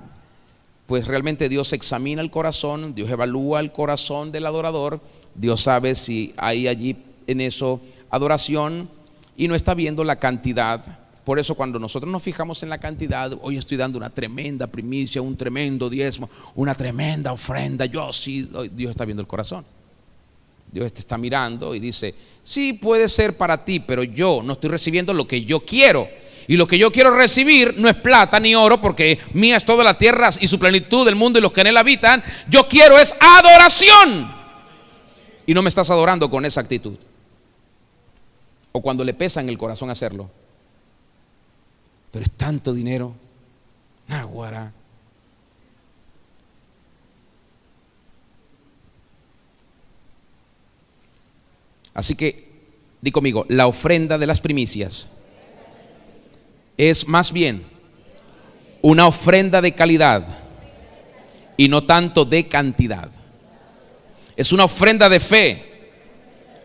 pues realmente Dios examina el corazón, Dios evalúa el corazón del adorador, Dios sabe si hay allí en eso adoración y no está viendo la cantidad. Por eso cuando nosotros nos fijamos en la cantidad, hoy estoy dando una tremenda primicia, un tremendo diezmo, una tremenda ofrenda, yo sí, Dios está viendo el corazón. Dios te está mirando y dice, sí puede ser para ti, pero yo no estoy recibiendo lo que yo quiero. Y lo que yo quiero recibir no es plata ni oro, porque mía es toda la tierra y su plenitud, el mundo y los que en él habitan. Yo quiero es adoración. Y no me estás adorando con esa actitud. O cuando le pesa en el corazón hacerlo. Pero es tanto dinero. Naguará. Así que, di conmigo, la ofrenda de las primicias es más bien una ofrenda de calidad y no tanto de cantidad. Es una ofrenda de fe.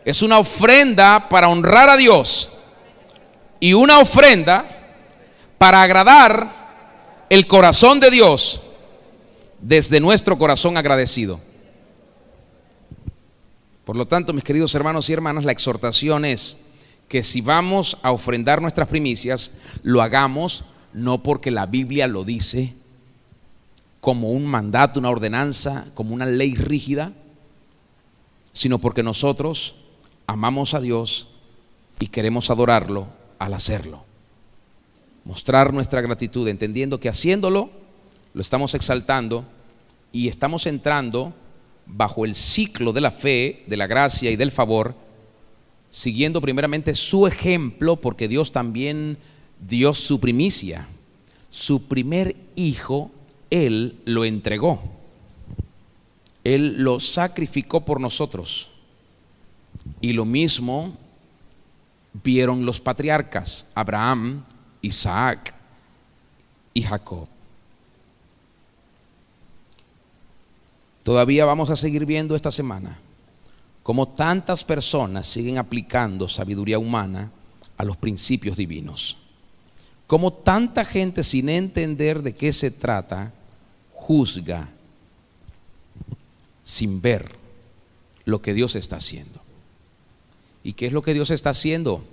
Es una ofrenda para honrar a Dios y una ofrenda para agradar el corazón de Dios desde nuestro corazón agradecido. Por lo tanto, mis queridos hermanos y hermanas, la exhortación es que si vamos a ofrendar nuestras primicias, lo hagamos no porque la Biblia lo dice, como un mandato, una ordenanza, como una ley rígida, sino porque nosotros amamos a Dios y queremos adorarlo al hacerlo. Mostrar nuestra gratitud, entendiendo que haciéndolo, lo estamos exaltando y estamos entrando bajo el ciclo de la fe, de la gracia y del favor, siguiendo primeramente su ejemplo, porque Dios también dio su primicia. Su primer hijo, Él lo entregó. Él lo sacrificó por nosotros. Y lo mismo vieron los patriarcas, Abraham, Isaac y Jacob. Todavía vamos a seguir viendo esta semana cómo tantas personas siguen aplicando sabiduría humana a los principios divinos. Como tanta gente, sin entender de qué se trata, juzga sin ver lo que Dios está haciendo. ¿Y qué es lo que Dios está haciendo?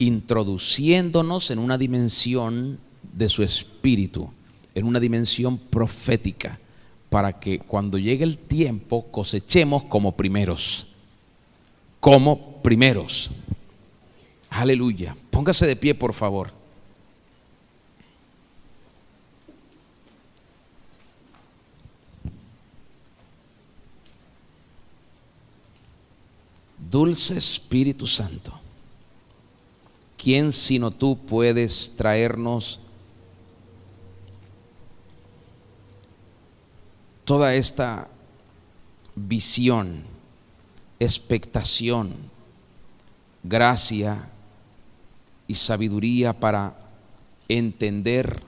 Introduciéndonos en una dimensión de su espíritu, en una dimensión profética, para que cuando llegue el tiempo cosechemos como primeros. Como primeros. Aleluya. Póngase de pie, por favor. Dulce Espíritu Santo, ¿quién sino tú puedes traernos toda esta visión, expectación, gracia y sabiduría para entender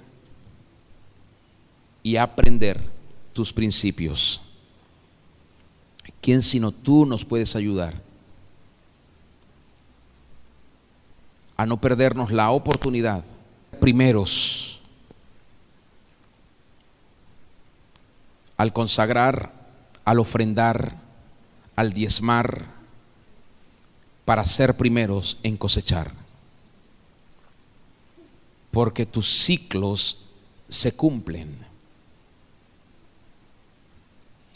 y aprender tus principios? ¿Quién sino tú nos puedes ayudar a no perdernos la oportunidad? Primeros, al consagrar, al ofrendar, al diezmar, para ser primeros en cosechar, porque tus ciclos se cumplen.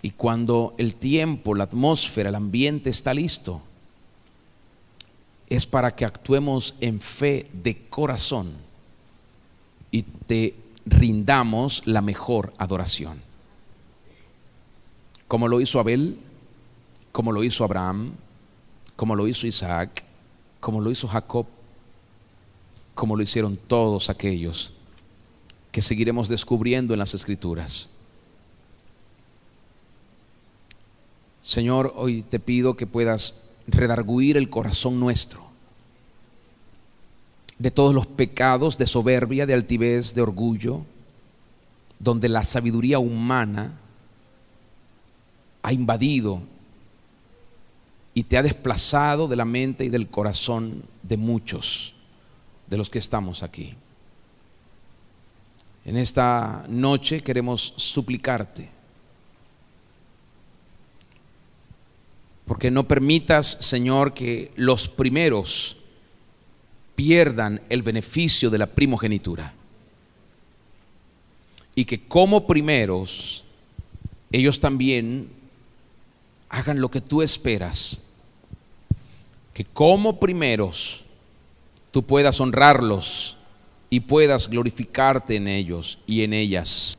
Y cuando el tiempo, la atmósfera, el ambiente está listo, es para que actuemos en fe de corazón y te rindamos la mejor adoración. Como lo hizo Abel, como lo hizo Abraham, como lo hizo Isaac, como lo hizo Jacob, como lo hicieron todos aquellos que seguiremos descubriendo en las Escrituras. Señor, hoy te pido que puedas redarguir el corazón nuestro de todos los pecados de soberbia, de altivez, de orgullo, donde la sabiduría humana ha invadido y te ha desplazado de la mente y del corazón de muchos de los que estamos aquí. En esta noche queremos suplicarte, porque no permitas, Señor, que los primeros pierdan el beneficio de la primogenitura, y que como primeros ellos también hagan lo que tú esperas, que como primeros tú puedas honrarlos y puedas glorificarte en ellos y en ellas.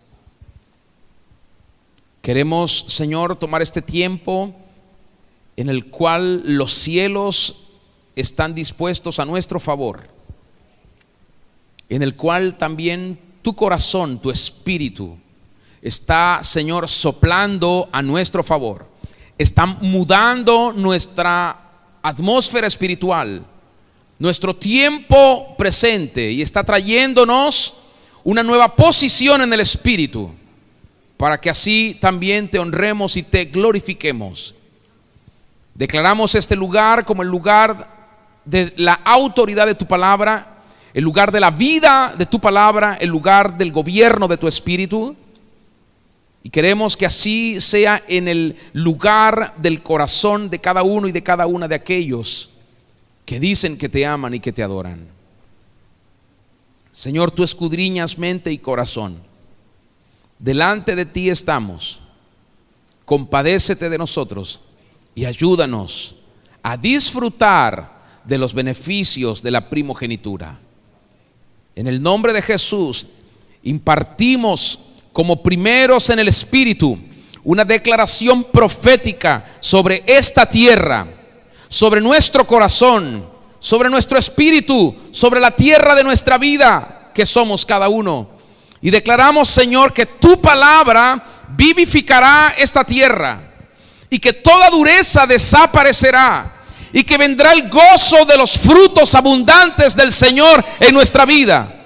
Queremos, Señor, tomar este tiempo en el cual los cielos están dispuestos a nuestro favor, en el cual también tu corazón, tu espíritu está, Señor, soplando a nuestro favor, está mudando nuestra atmósfera espiritual, nuestro tiempo presente, y está trayéndonos una nueva posición en el espíritu, para que así también te honremos y te glorifiquemos. Declaramos este lugar como el lugar de la autoridad de tu palabra, el lugar de la vida de tu palabra, el lugar del gobierno de tu espíritu, y queremos que así sea en el lugar del corazón de cada uno y de cada una de aquellos que dicen que te aman y que te adoran. Señor, tú escudriñas mente y corazón. Delante de ti estamos. Compadécete de nosotros y ayúdanos a disfrutar de los beneficios de la primogenitura. En el nombre de Jesús impartimos como primeros en el Espíritu una declaración profética sobre esta tierra, sobre nuestro corazón, sobre nuestro espíritu, sobre la tierra de nuestra vida que somos cada uno. Y declaramos, Señor, que tu palabra vivificará esta tierra y que toda dureza desaparecerá y que vendrá el gozo de los frutos abundantes del Señor en nuestra vida,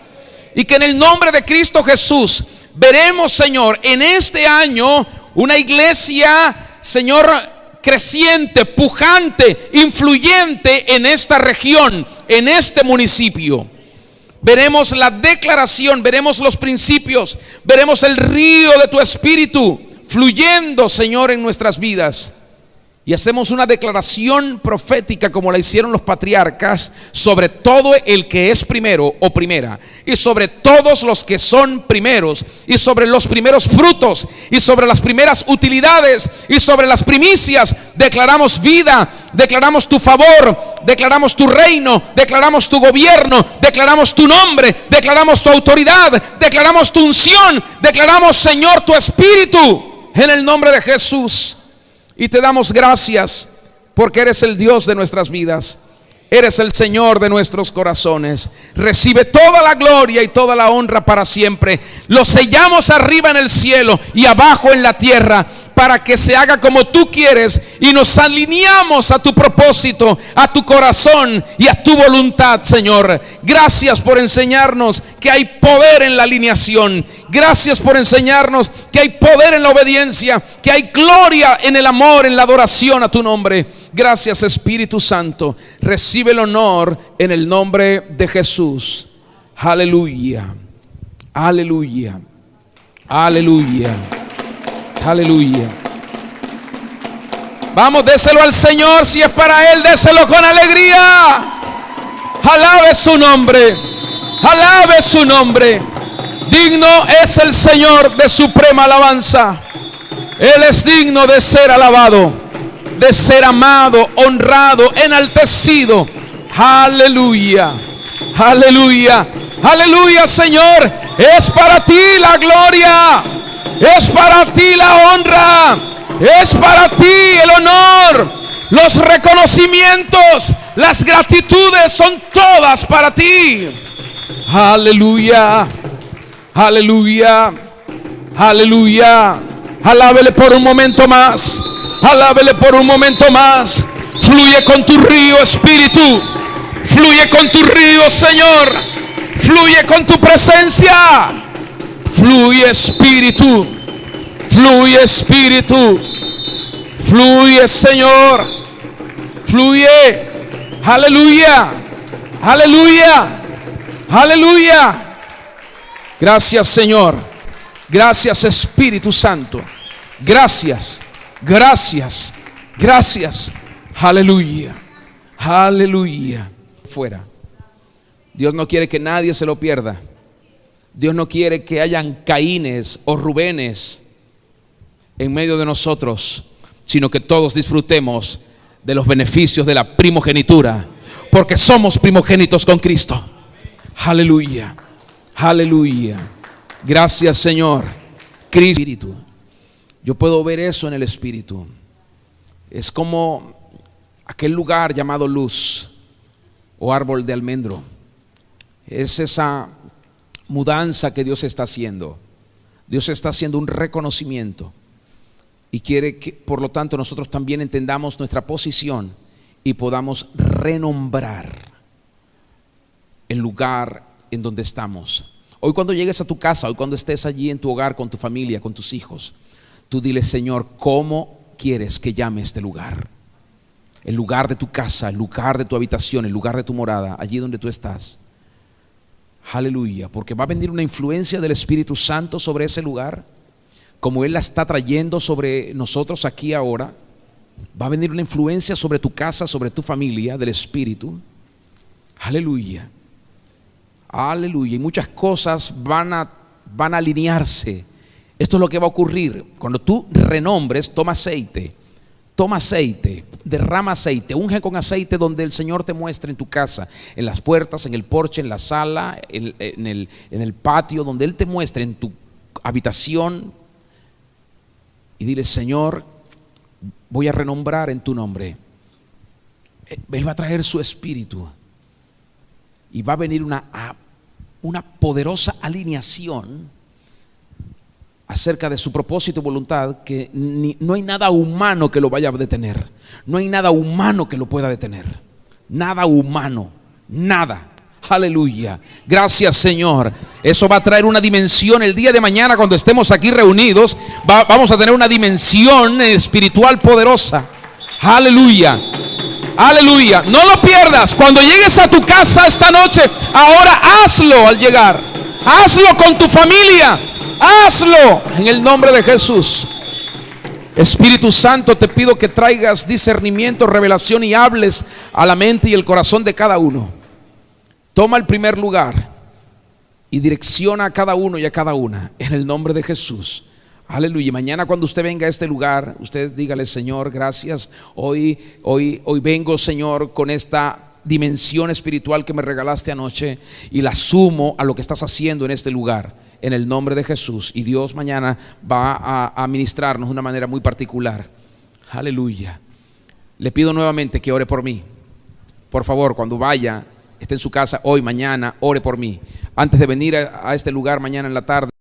y que en el nombre de Cristo Jesús veremos, Señor, en este año una iglesia, Señor, creciente, pujante, influyente en esta región, en este municipio. veremos la declaración, veremos los principios, veremos el río de tu Espíritu fluyendo, Señor, en nuestras vidas. Y hacemos una declaración profética como la hicieron los patriarcas sobre todo el que es primero o primera, y sobre todos los que son primeros, y sobre los primeros frutos, y sobre las primeras utilidades, y sobre las primicias. Declaramos vida, declaramos tu favor, declaramos tu reino, declaramos tu gobierno, declaramos tu nombre, declaramos tu autoridad, declaramos tu unción, declaramos, Señor, tu Espíritu, en el nombre de Jesús. Y te damos gracias porque eres el Dios de nuestras vidas. Eres el Señor de nuestros corazones. Recibe toda la gloria y toda la honra para siempre. Lo sellamos arriba en el cielo y abajo en la tierra, para que se haga como tú quieres, y nos alineamos a tu propósito, a tu corazón y a tu voluntad, Señor. Gracias por enseñarnos que hay poder en la alineación. Gracias por enseñarnos que hay poder en la obediencia, que hay gloria en el amor, en la adoración a tu nombre. Gracias, Espíritu Santo. Recibe el honor en el nombre de Jesús. Aleluya, aleluya, aleluya, aleluya. Vamos, déselo al Señor. Si es para Él, déselo con alegría. Alabe su nombre, alabe su nombre. Digno es el Señor de suprema alabanza. Él es digno de ser alabado, de ser amado, honrado, enaltecido. Aleluya, aleluya, aleluya, Señor. Es para ti la gloria, es para ti la honra, es para ti el honor. Los reconocimientos, las gratitudes son todas para ti. Aleluya, aleluya, aleluya. Alábele por un momento más, alábele por un momento más. Fluye con tu río, Espíritu. Fluye con tu río, Señor. Fluye con tu presencia. Fluye, Espíritu. Fluye, Espíritu. Fluye, Señor. Fluye. Aleluya, aleluya, aleluya. Gracias, Señor. Gracias, Espíritu Santo. Gracias, gracias, gracias. Aleluya, aleluya. Fuera. Dios no quiere que nadie se lo pierda. Dios no quiere que hayan Caínes o Rubenes en medio de nosotros, sino que todos disfrutemos de los beneficios de la primogenitura, porque somos primogénitos con Cristo. Aleluya, aleluya. Gracias, Señor. Espíritu. Yo puedo ver eso en el Espíritu. Es como aquel lugar llamado luz o árbol de almendro. Es esa mudanza que Dios está haciendo. Dios está haciendo un reconocimiento y quiere que, por lo tanto, nosotros también entendamos nuestra posición y podamos renombrar el lugar en donde estamos. Hoy, cuando llegues a tu casa, hoy cuando estés allí en tu hogar con tu familia, con tus hijos, tú dile: Señor, ¿cómo quieres que llame este lugar? El lugar de tu casa, el lugar de tu habitación, el lugar de tu morada, allí donde tú estás. Aleluya, porque va a venir una influencia del Espíritu Santo sobre ese lugar, como Él la está trayendo sobre nosotros aquí ahora. Va a venir una influencia sobre tu casa, sobre tu familia, del Espíritu. Aleluya, aleluya. Y muchas cosas van a alinearse. Esto es lo que va a ocurrir cuando tú renombres. Toma aceite, derrama aceite, unge con aceite donde el Señor te muestre, en tu casa, en las puertas, en el porche, en la sala, en el patio, donde Él te muestre, en tu habitación. Y dile: Señor, voy a renombrar en tu nombre. Él va a traer su Espíritu y va a venir una poderosa alineación acerca de su propósito y voluntad, que no hay nada humano que lo vaya a detener. No hay nada humano que lo pueda detener. Nada humano, nada. Aleluya. Gracias, Señor. Eso va a traer una dimensión el día de mañana cuando estemos aquí reunidos. Vamos a tener una dimensión espiritual poderosa. Aleluya. Aleluya. No lo pierdas. Cuando llegues a tu casa esta noche, ahora hazlo al llegar. Hazlo con tu familia. Hazlo en el nombre de Jesús. Espíritu Santo, te pido que traigas discernimiento, revelación y hables a la mente y el corazón de cada uno. Toma el primer lugar y direcciona a cada uno y a cada una en el nombre de Jesús. Aleluya. Mañana cuando usted venga a este lugar, usted dígale: Señor, gracias. Hoy vengo, Señor, con esta dimensión espiritual que me regalaste anoche y la sumo a lo que estás haciendo en este lugar. En el nombre de Jesús. Y Dios mañana va a ministrarnos de una manera muy particular. Aleluya. Le pido nuevamente que ore por mí. Por favor, cuando vaya, esté en su casa hoy, mañana, ore por mí. Antes de venir a este lugar mañana en la tarde,